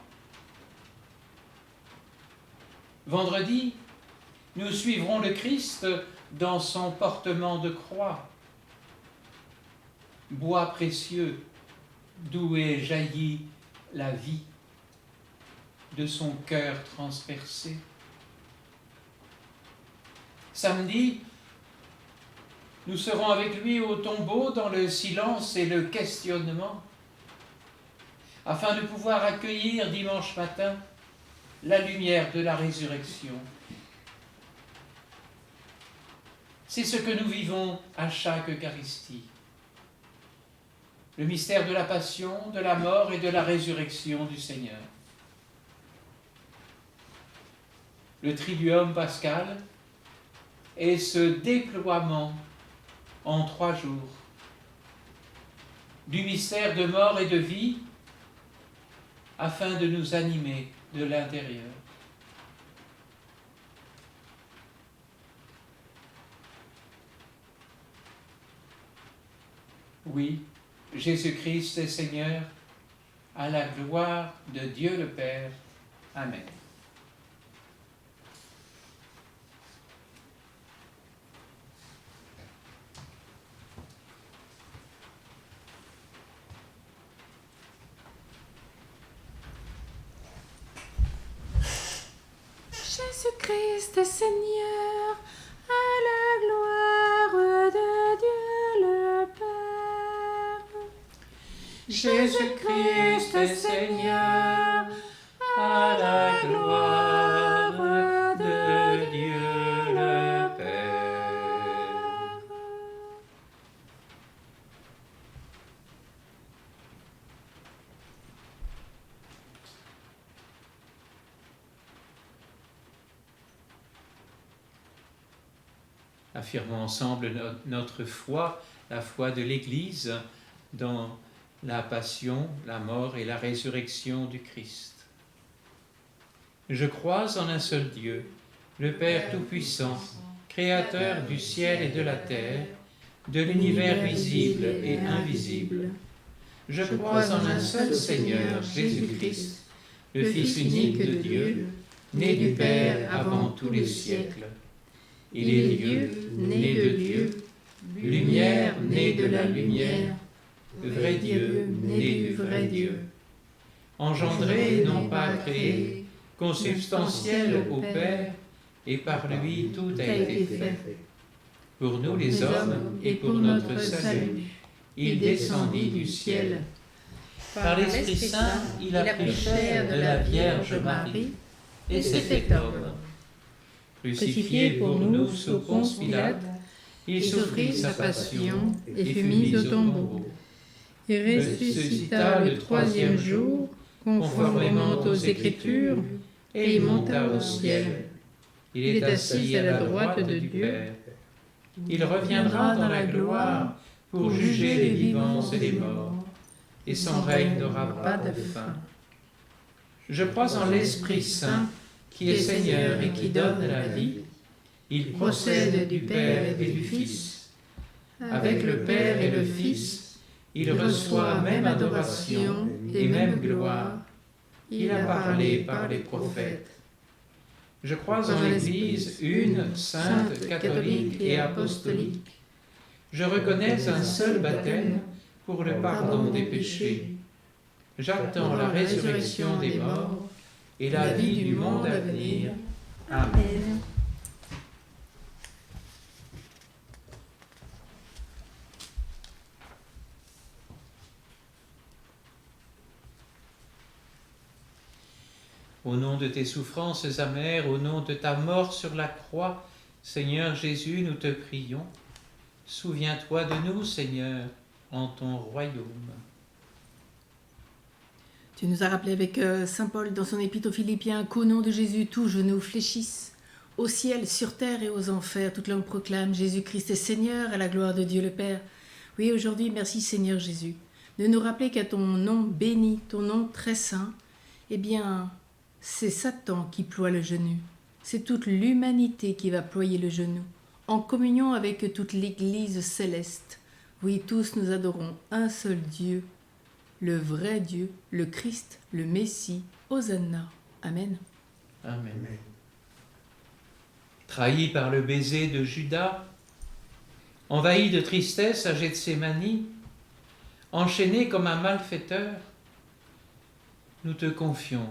Vendredi, nous suivrons le Christ dans son portement de croix, bois précieux d'où est jaillie la vie, de son cœur transpercé. Samedi, nous serons avec lui au tombeau dans le silence et le questionnement, afin de pouvoir accueillir dimanche matin la lumière de la résurrection. C'est ce que nous vivons à chaque Eucharistie. Le mystère de la passion, de la mort et de la résurrection du Seigneur. Le Triduum pascal est ce déploiement en 3 jours du mystère de mort et de vie afin de nous animer de l'intérieur. Oui, Jésus-Christ est Seigneur, à la gloire de Dieu le Père. Amen. Jésus-Christ Seigneur, à la gloire de Dieu le Père. Jésus-Christ Seigneur, à la gloire de Dieu le Père. Affirmons ensemble notre foi, la foi de l'Église dans la passion, la mort et la résurrection du Christ. Je crois en un seul Dieu, le Père Tout-Puissant, Créateur du ciel et de la terre, de l'univers visible et invisible. Je crois en un seul Seigneur, Jésus-Christ, le Fils unique de Dieu, né du Père avant tous les siècles. Il est Dieu, né de Dieu, lumière née de la lumière, vrai Dieu, né du vrai Dieu. Engendré, non pas créé, consubstantiel au Père, et par lui tout a été fait. Pour nous les hommes et pour notre salut, il descendit du ciel. Par l'Esprit Saint, il a pris chair de la Vierge Marie, et s'est fait homme. Crucifié pour nous sous Ponce Pilate, il souffrit sa passion et fut mis au tombeau. Il ressuscita le troisième jour, conformément aux Écritures, et il monta au ciel. Il est assis à la droite de Dieu. Il reviendra dans la gloire pour juger les vivants et les morts, et son règne n'aura pas de fin. Je crois en l'Esprit Saint, qui est Seigneur et qui donne la vie. Il procède du Père et du Fils. Avec le Père et le Fils, il reçoit même adoration et même gloire. Il a parlé par les prophètes. Je crois en l'Église une, sainte, catholique et apostolique. Je reconnais un seul baptême pour le pardon des péchés. J'attends la résurrection des morts et la vie du monde à venir. Amen. Au nom de tes souffrances amères, au nom de ta mort sur la croix, Seigneur Jésus, nous te prions. Souviens-toi de nous, Seigneur, en ton royaume. Tu nous as rappelé avec Saint Paul dans son épître aux Philippiens qu'au nom de Jésus, tous genoux fléchissent. Au ciel, sur terre et aux enfers, toute langue proclame Jésus-Christ est Seigneur, à la gloire de Dieu le Père. Oui, aujourd'hui, merci Seigneur Jésus, de nous rappeler qu'à ton nom béni, ton nom très saint, eh bien, c'est Satan qui ploie le genou. C'est toute l'humanité qui va ployer le genou, en communion avec toute l'Église céleste. Oui, tous nous adorons un seul Dieu, le vrai Dieu, le Christ, le Messie, Hosanna. Amen. Amen. Trahi par le baiser de Judas, envahi de tristesse à Gethsémani, enchaîné comme un malfaiteur, nous te confions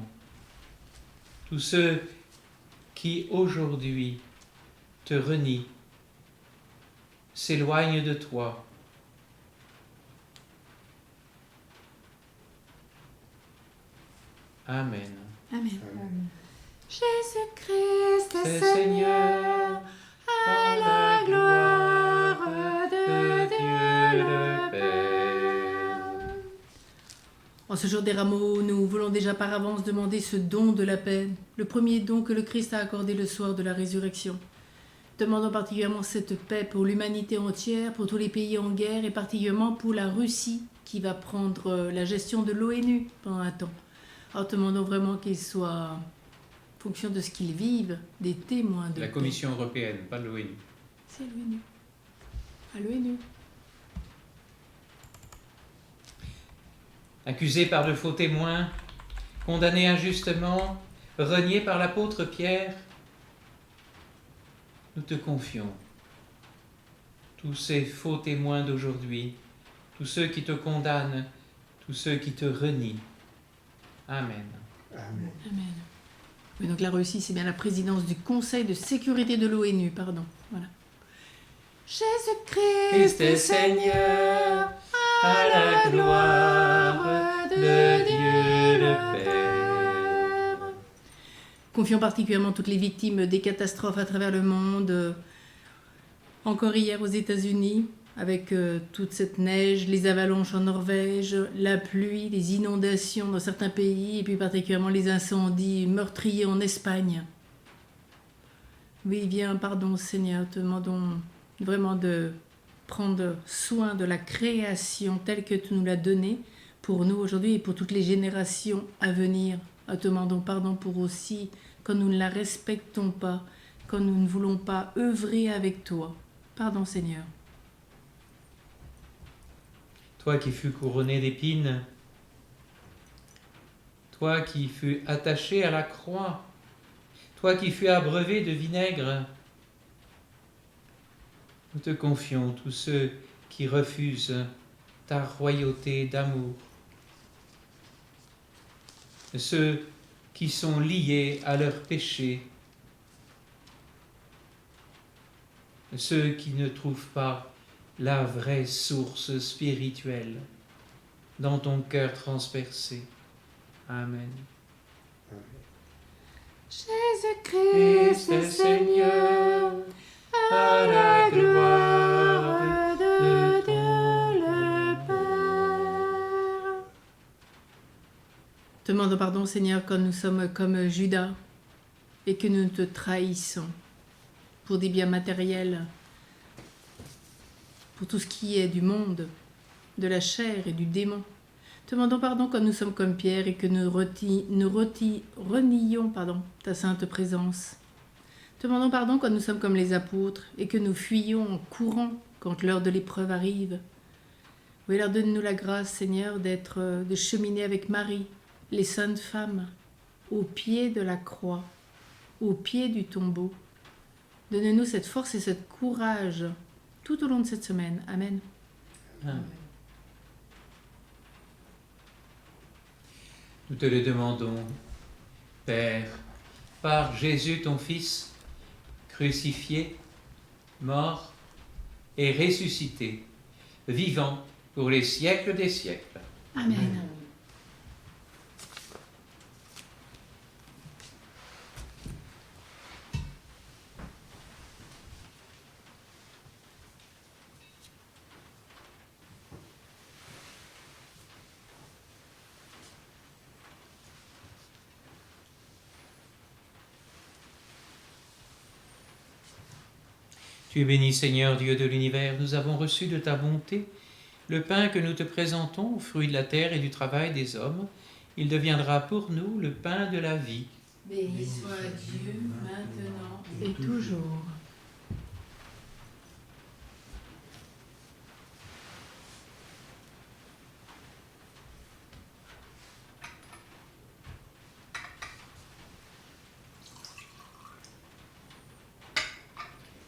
tous ceux qui aujourd'hui te renient, s'éloignent de toi. Amen. Amen. Amen. Jésus-Christ C'est Seigneur, à la gloire de Dieu le Père. En ce jour des rameaux, nous voulons déjà par avance demander ce don de la paix, le premier don que le Christ a accordé le soir de la résurrection. Demandons particulièrement cette paix pour l'humanité entière, pour tous les pays en guerre et particulièrement pour la Russie qui va prendre la gestion de l'ONU pendant un temps. Alors demandons vraiment qu'ils soient, en fonction de ce qu'ils vivent, des témoins de La paix. Commission européenne, pas l'ONU. C'est l'ONU. À l'ONU. Accusé par de faux témoins, condamné injustement, renié par l'apôtre Pierre, nous te confions tous ces faux témoins d'aujourd'hui, tous ceux qui te condamnent, tous ceux qui te renient. Amen. Amen. Amen. Oui, donc la Russie, c'est bien la présidence du Conseil de sécurité de l'ONU, pardon. Voilà. Jésus-Christ est Seigneur, à la gloire de Dieu le Père. Confions particulièrement toutes les victimes des catastrophes à travers le monde. Encore hier aux États-Unis, avec toute cette neige, les avalanches en Norvège, la pluie, les inondations dans certains pays, et puis particulièrement les incendies meurtriers en Espagne. Oui, viens, pardon Seigneur, te demandons vraiment de prendre soin de la création telle que tu nous l'as donnée pour nous aujourd'hui et pour toutes les générations à venir. Te demandons pardon pour aussi quand nous ne la respectons pas, quand nous ne voulons pas œuvrer avec toi. Pardon Seigneur. Toi qui fus couronné d'épines, toi qui fus attaché à la croix, toi qui fus abreuvé de vinaigre, nous te confions tous ceux qui refusent ta royauté d'amour, ceux qui sont liés à leurs péchés, ceux qui ne trouvent pas la vraie source spirituelle dans ton cœur transpercé. Amen. Jésus-Christ est Seigneur, à la gloire de Dieu le Père. Te demandons pardon Seigneur quand nous sommes comme Judas et que nous te trahissons pour des biens matériels, pour tout ce qui est du monde, de la chair et du démon. Te demandons pardon quand nous sommes comme Pierre et que nous renions ta sainte présence. Te demandons pardon quand nous sommes comme les apôtres et que nous fuyons en courant quand l'heure de l'épreuve arrive. Oui, alors donne-nous la grâce, Seigneur, de cheminer avec Marie, les saintes femmes, au pied de la croix, au pied du tombeau. Donne-nous cette force et ce courage tout au long de cette semaine. Amen. Amen. Nous te le demandons, Père, par Jésus ton Fils, crucifié, mort et ressuscité, vivant pour les siècles des siècles. Amen. Tu es béni, Seigneur, Dieu de l'univers, nous avons reçu de ta bonté le pain que nous te présentons, fruit de la terre et du travail des hommes. Il deviendra pour nous le pain de la vie. Béni soit Dieu, maintenant et toujours.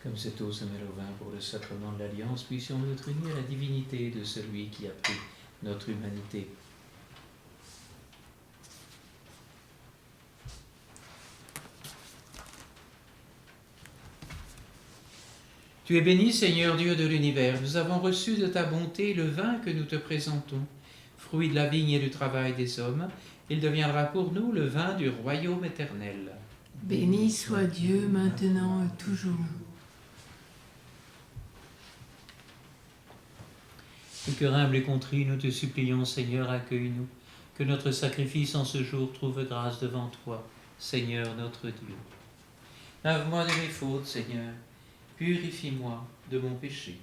Comme cette eau se mêle au vin pour le sacrement de l'Alliance, puissions-nous être unis à la divinité de celui qui a pris notre humanité. Tu es béni, Seigneur Dieu de l'univers, nous avons reçu de ta bonté le vin que nous te présentons, fruit de la vigne et du travail des hommes. Il deviendra pour nous le vin du royaume éternel. Béni soit Dieu, maintenant et toujours. Le cœur humble et contrit, nous te supplions, Seigneur, accueille-nous, que notre sacrifice en ce jour trouve grâce devant toi, Seigneur notre Dieu. Lave-moi de mes fautes, Seigneur, purifie-moi de mon péché.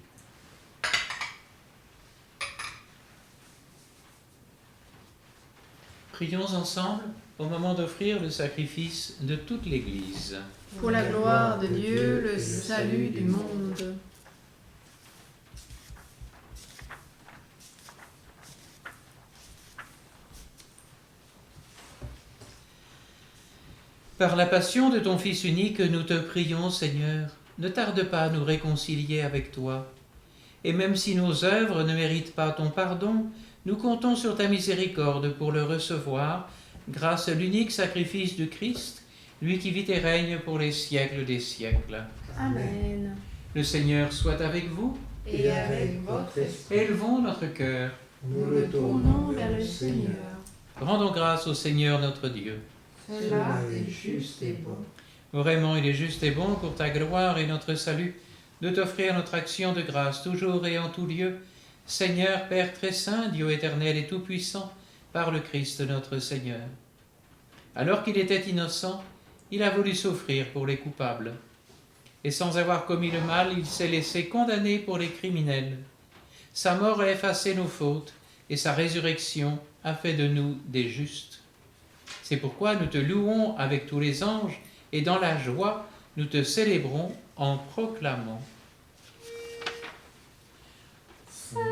Prions ensemble au moment d'offrir le sacrifice de toute l'Église. Pour la gloire de Dieu, le salut du monde. Par la passion de ton Fils unique, nous te prions, Seigneur, ne tarde pas à nous réconcilier avec toi. Et même si nos œuvres ne méritent pas ton pardon, nous comptons sur ta miséricorde pour le recevoir, grâce à l'unique sacrifice de Christ, lui qui vit et règne pour les siècles des siècles. Amen. Le Seigneur soit avec vous. Et avec votre esprit, Élevons notre cœur. nous le tournons vers le Seigneur. Rendons grâce au Seigneur notre Dieu. Cela est juste et bon. Vraiment, il est juste et bon pour ta gloire et notre salut de t'offrir notre action de grâce toujours et en tout lieu. Seigneur, Père très saint, Dieu éternel et tout-puissant, par le Christ notre Seigneur. Alors qu'il était innocent, il a voulu souffrir pour les coupables. Et sans avoir commis le mal, il s'est laissé condamner pour les criminels. Sa mort a effacé nos fautes, et sa résurrection a fait de nous des justes. C'est pourquoi nous te louons avec tous les anges, et dans la joie, nous te célébrons en proclamant. Saint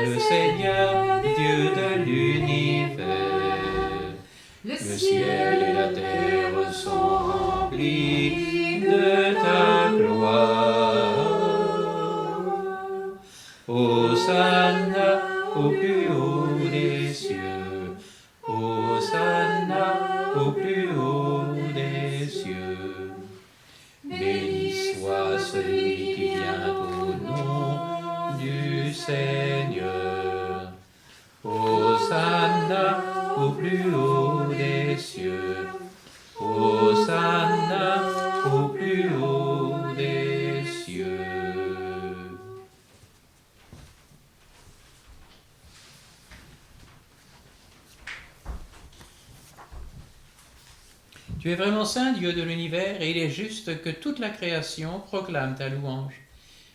le Seigneur, Dieu de l'univers. Le ciel et la terre sont remplis de ta gloire. Hosanna au plus haut des cieux. Hosanna au plus haut des cieux. Béni soit celui qui vient au nom du Seigneur. Hosanna au plus haut des cieux. Hosanna au plus haut des cieux. Tu es vraiment saint, Dieu de l'univers, et il est juste que toute la création proclame ta louange.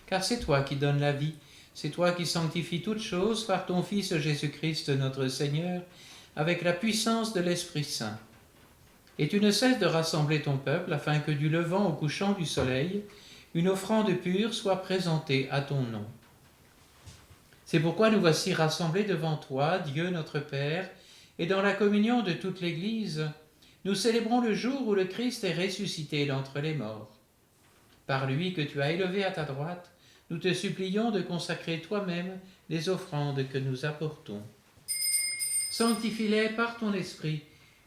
Car c'est toi qui donnes la vie, c'est toi qui sanctifies toutes choses par ton Fils Jésus-Christ notre Seigneur, avec la puissance de l'Esprit Saint. Et tu ne cesses de rassembler ton peuple, afin que du levant au couchant du soleil, une offrande pure soit présentée à ton nom. C'est pourquoi nous voici rassemblés devant toi, Dieu notre Père, et dans la communion de toute l'Église, nous célébrons le jour où le Christ est ressuscité d'entre les morts. Par lui que tu as élevé à ta droite, nous te supplions de consacrer toi-même les offrandes que nous apportons. Sanctifie-les par ton esprit,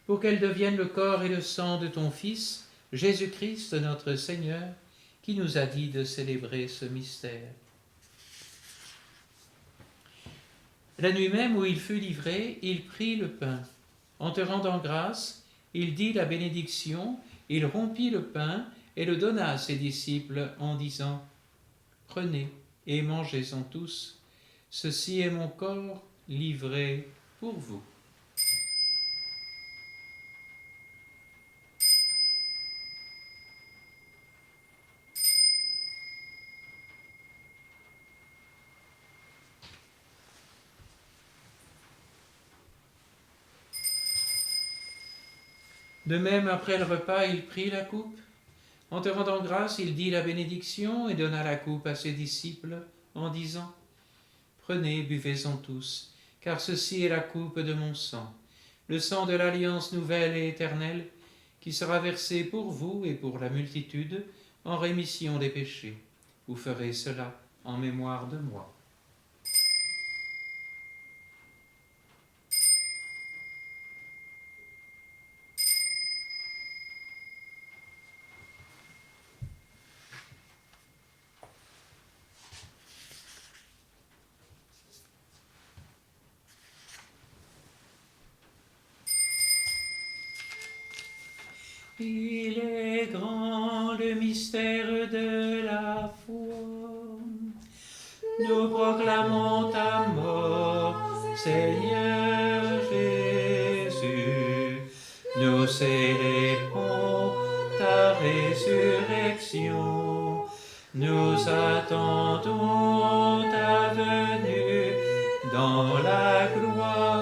pour qu'elles deviennent le corps et le sang de ton Fils, Jésus-Christ notre Seigneur, qui nous a dit de célébrer ce mystère. La nuit même où il fut livré, il prit le pain. En te rendant grâce, il dit la bénédiction, il rompit le pain et le donna à ses disciples en disant « Prenez et mangez-en tous, ceci est mon corps livré pour vous. » De même, après le repas, il prit la coupe. En te rendant grâce, il dit la bénédiction et donna la coupe à ses disciples en disant « Prenez, buvez-en tous, car ceci est la coupe de mon sang, le sang de l'alliance nouvelle et éternelle, qui sera versé pour vous et pour la multitude en rémission des péchés. Vous ferez cela en mémoire de moi. » Il est grand le mystère de la foi. Nous proclamons ta mort, Seigneur Jésus. Nous célébrons ta résurrection. Nous attendons ta venue dans la gloire.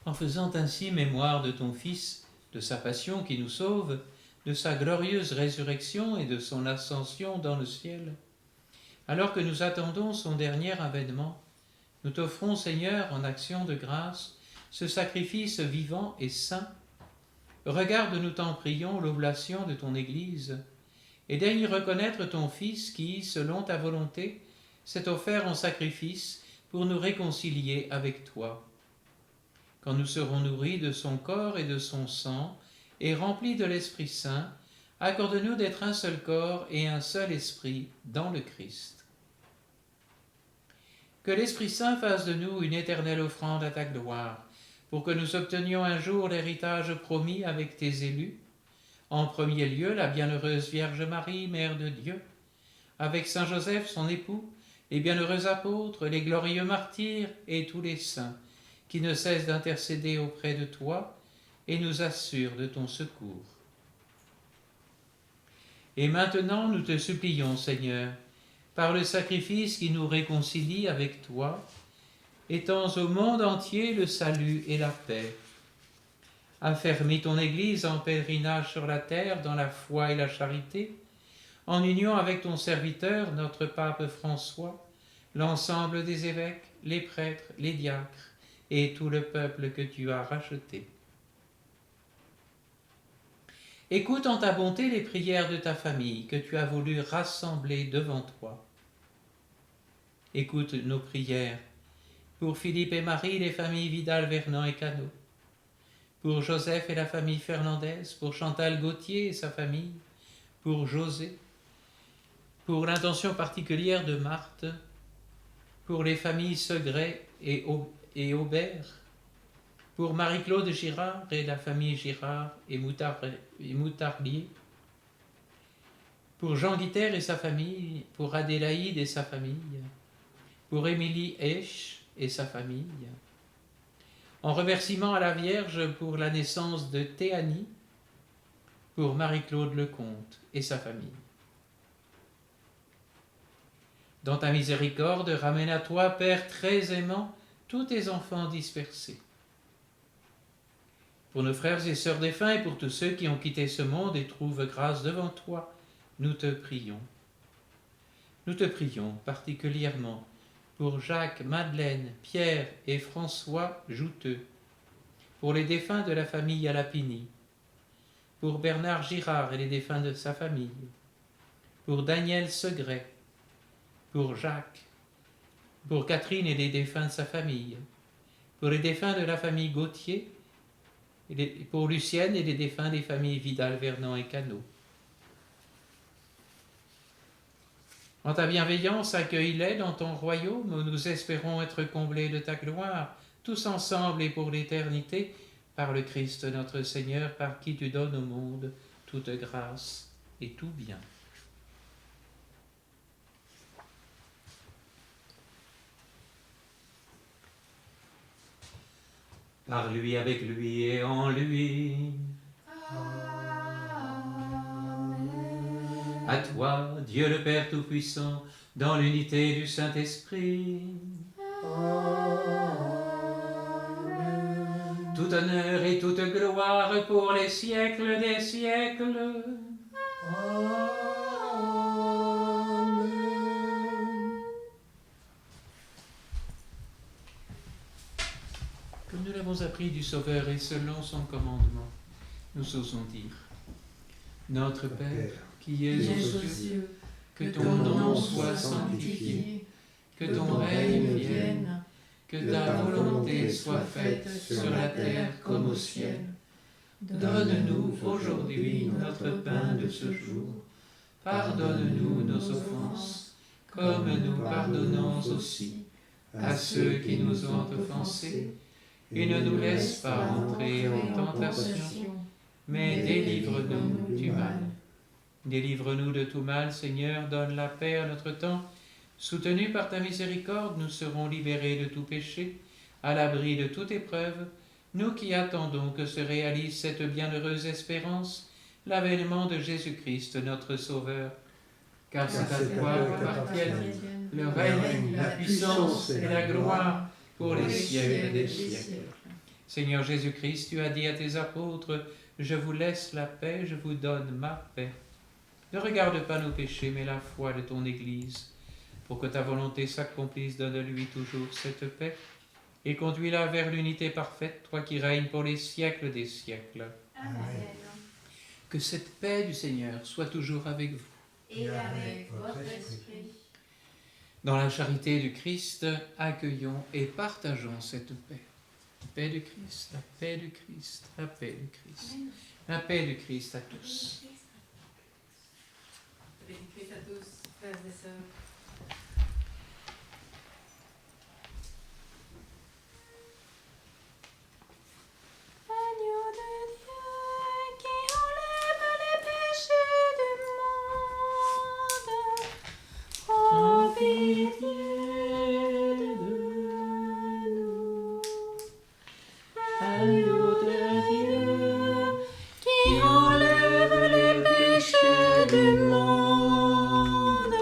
En faisant ainsi mémoire de ton Fils, de sa passion qui nous sauve, de sa glorieuse résurrection et de son ascension dans le ciel. Alors que nous attendons son dernier avènement, nous t'offrons, Seigneur, en action de grâce, ce sacrifice vivant et saint. Regarde, nous t'en prions, l'oblation de ton Église, et daigne reconnaître ton Fils qui, selon ta volonté, s'est offert en sacrifice pour nous réconcilier avec toi. Quand nous serons nourris de son corps et de son sang, et remplis de l'Esprit Saint, accorde-nous d'être un seul corps et un seul esprit dans le Christ. Que l'Esprit Saint fasse de nous une éternelle offrande à ta gloire, pour que nous obtenions un jour l'héritage promis avec tes élus, en premier lieu la bienheureuse Vierge Marie, Mère de Dieu, avec Saint Joseph son époux, les bienheureux apôtres, les glorieux martyrs et tous les saints, qui ne cessent d'intercéder auprès de toi et nous assurent de ton secours. Et maintenant nous te supplions, Seigneur, par le sacrifice qui nous réconcilie avec toi, étends au monde entier le salut et la paix. Affermis ton Église en pèlerinage sur la terre dans la foi et la charité, en union avec ton serviteur, notre pape François, l'ensemble des évêques, les prêtres, les diacres et tout le peuple que tu as racheté. Écoute en ta bonté les prières de ta famille que tu as voulu rassembler devant toi. Écoute nos prières pour Philippe et Marie, les familles Vidal, Vernant et Cano, pour Joseph et la famille Fernandez, pour Chantal Gauthier et sa famille, pour José, pour l'intention particulière de Marthe, pour les familles Segret et Aubert, pour Marie-Claude Girard et la famille Girard et Moutarlier, pour Jean Guiter et sa famille, pour Adélaïde et sa famille, pour Émilie Esch et sa famille, en remerciement à la Vierge pour la naissance de Théanie, pour Marie-Claude Lecomte et sa famille. Dans ta miséricorde, ramène à toi, Père très aimant, tous tes enfants dispersés. Pour nos frères et sœurs défunts et pour tous ceux qui ont quitté ce monde et trouvent grâce devant toi, nous te prions. Nous te prions particulièrement pour Jacques, Madeleine, Pierre et François Jouteux, pour les défunts de la famille Alapini, pour Bernard Girard et les défunts de sa famille, pour Daniel Segret, pour Jacques, pour Catherine et les défunts de sa famille, pour les défunts de la famille Gauthier, pour Lucienne et les défunts des familles Vidal, Vernant et Cano. En ta bienveillance, accueille-les dans ton royaume où nous espérons être comblés de ta gloire, tous ensemble et pour l'éternité, par le Christ notre Seigneur, par qui tu donnes au monde toute grâce et tout bien. Par lui, avec lui et en lui. À toi, Dieu le Père Tout-Puissant, dans l'unité du Saint-Esprit. Amen. Tout honneur et toute gloire pour les siècles des siècles. Amen. Comme nous l'avons appris du Sauveur et selon son commandement, nous osons dire: Notre Père, qui es aux cieux, que ton nom soit sanctifié, que ton règne vienne, que ta volonté soit faite sur la terre comme au ciel. Donne-nous aujourd'hui notre pain de ce jour. Pardonne-nous nos offenses, comme nous pardonnons aussi à ceux qui nous ont offensés, et ne nous laisse pas entrer en tentation, mais délivre-nous du mal. Délivre-nous de tout mal, Seigneur, donne la paix à notre temps. Soutenus par ta miséricorde, nous serons libérés de tout péché, à l'abri de toute épreuve, nous qui attendons que se réalise cette bienheureuse espérance, l'avènement de Jésus-Christ, notre Sauveur. Car c'est à toi qu'appartiennent le règne, la puissance et la gloire pour les siècles des siècles. Seigneur Jésus-Christ, tu as dit à tes apôtres: Je vous laisse la paix, je vous donne ma paix. Ne regarde pas nos péchés, mais la foi de ton Église. Pour que ta volonté s'accomplisse, donne-lui toujours cette paix et conduis-la vers l'unité parfaite, toi qui règnes pour les siècles des siècles. Amen. Que cette paix du Seigneur soit toujours avec vous. Et avec votre esprit. Dans la charité du Christ, accueillons et partageons cette paix. Paix du Christ, la paix du Christ, la paix du Christ. La paix du Christ à tous. Paix du Christ à tous, frères et sœurs. Agneau de Dieu qui enlève les péchés du monde, prends pitié de nous. Agneau de Dieu qui enlève les péchés du monde,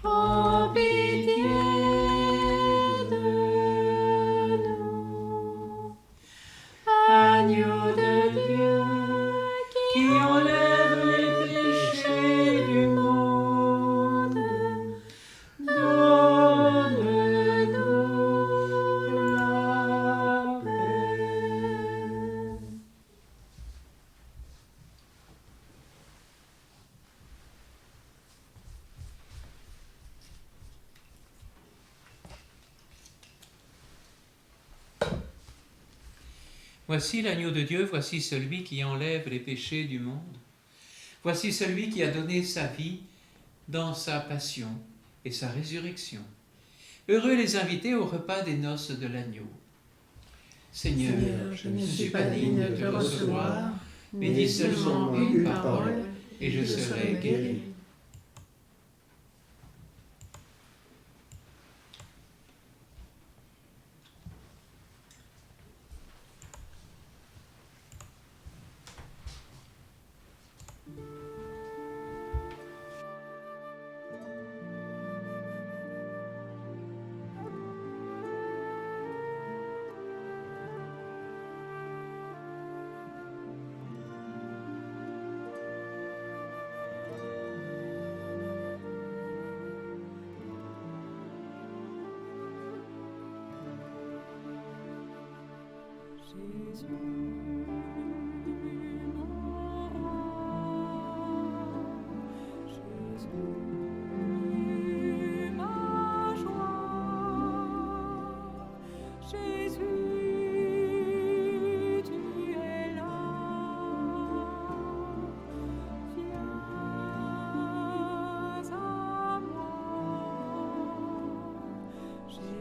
prends pitié de nous. Agneau de Dieu qui enlève les péchés du monde, donne-nous la paix. Voici l'agneau de Dieu, voici celui qui enlève les péchés du monde. Voici celui qui a donné sa vie dans sa passion et sa résurrection. Heureux les invités au repas des noces de l'agneau. Seigneur, je ne suis pas digne de te recevoir, mais dis seulement une parole et je serai guéri.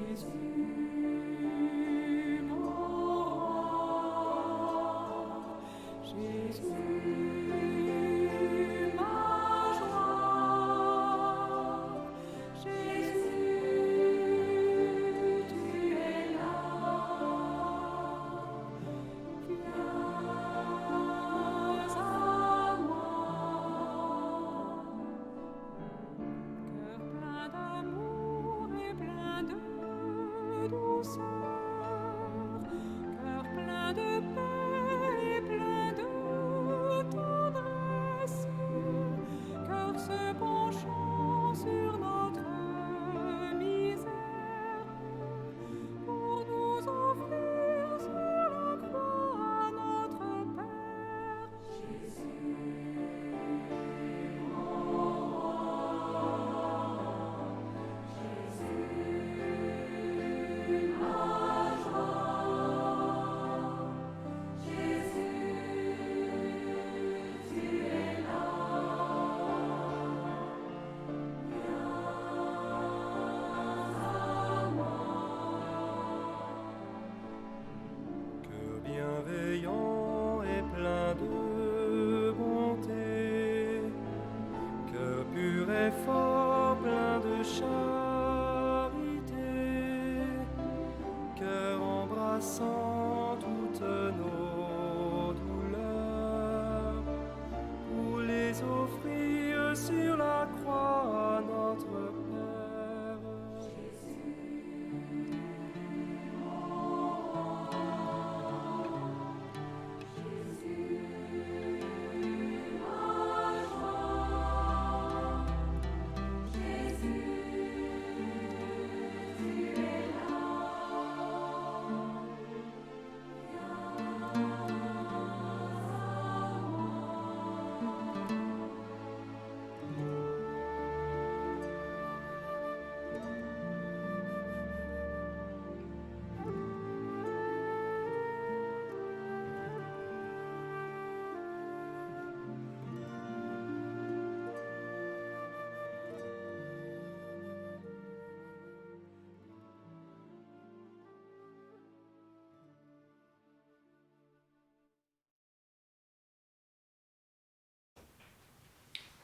Jésus, mon roi.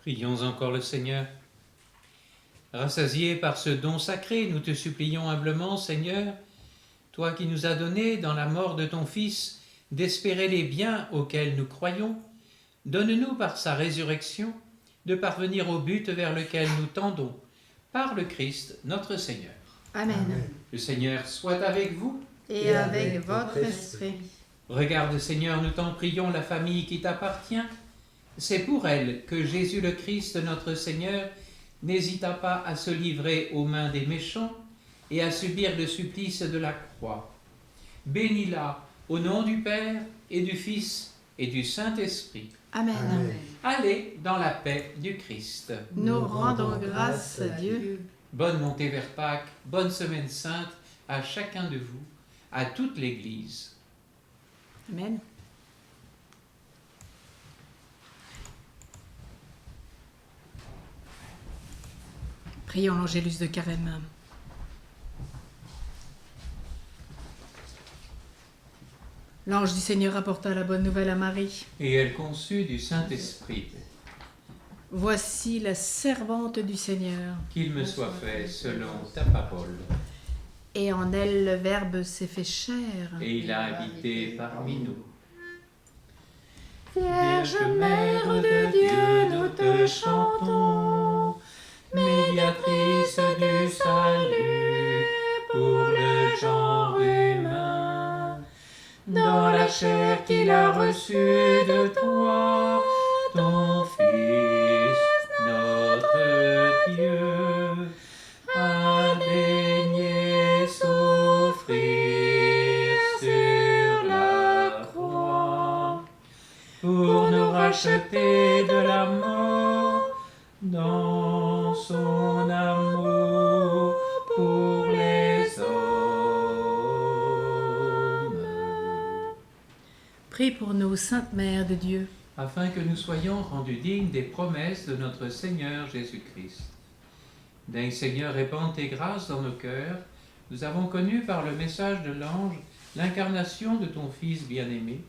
Prions encore le Seigneur. Rassasiés par ce don sacré, nous te supplions humblement, Seigneur, toi qui nous as donné, dans la mort de ton Fils, d'espérer les biens auxquels nous croyons, donne-nous par sa résurrection de parvenir au but vers lequel nous tendons, par le Christ notre Seigneur. Amen. Le Seigneur soit avec vous. Et avec votre esprit. Regarde, Seigneur, nous t'en prions, la famille qui t'appartient. C'est pour elle que Jésus le Christ, notre Seigneur, n'hésita pas à se livrer aux mains des méchants et à subir le supplice de la croix. Bénis-la au nom du Père et du Fils et du Saint-Esprit. Amen. Allez dans la paix du Christ. Nous rendons grâce à Dieu. Bonne montée vers Pâques, bonne semaine sainte à chacun de vous, à toute l'Église. Amen. Prions l'Angélus de Carême. L'ange du Seigneur apporta la bonne nouvelle à Marie. Et elle conçut du Saint-Esprit. Voici la servante du Seigneur. Qu'il me soit fait selon ta parole. Et en elle le Verbe s'est fait chair. Et il a habité parmi nous. Vierge Mère de Dieu, nous te chantons, médiatrice du salut pour le genre humain. Dans la chair qu'il a reçue de toi, ton Fils, notre Dieu, a daigné souffrir sur la croix pour nous racheter de la mort dans son amour pour les hommes. Prie pour nous, Sainte Mère de Dieu, Afin que nous soyons rendus dignes des promesses de notre Seigneur Jésus-Christ. Daigne Seigneur répandre tes grâces dans nos cœurs. Nous avons connu par le message de l'ange l'incarnation de ton Fils bien-aimé.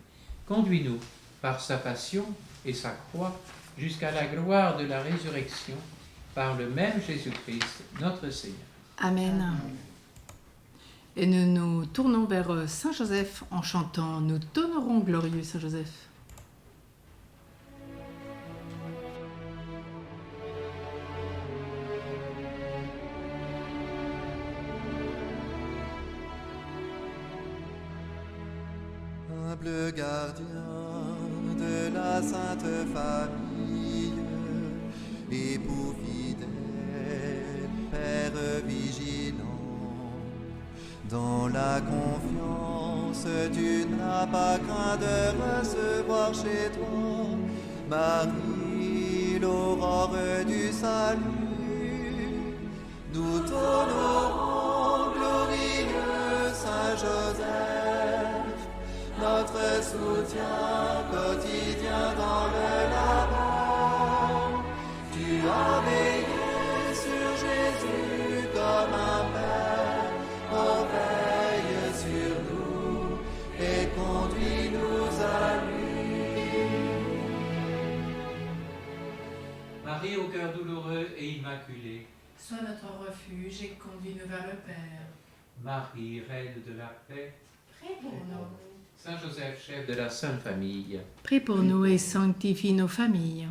Conduis-nous par sa passion et sa croix jusqu'à la gloire de la résurrection, par le même Jésus-Christ, notre Seigneur. Amen. Et nous nous tournons vers Saint Joseph en chantant « Nous t'honorons, glorieux Saint Joseph ». Humble gardien de la Sainte Famille, époux fidèle, Père vigilant, dans la confiance tu n'as pas craint de recevoir chez toi Marie, l'aurore du salut. Nous t'honorons, glorieux Saint Joseph, notre soutien quotidien dans le labeur. Tu as veillé sur Jésus comme un père, oh veille sur nous et conduis-nous à lui. Marie au cœur douloureux et immaculé, Sois notre refuge et conduis-nous vers le Père. Marie, reine de la paix, Prie pour nous. Saint Joseph, chef de la Sainte Famille, Prie pour nous et sanctifie nos familles.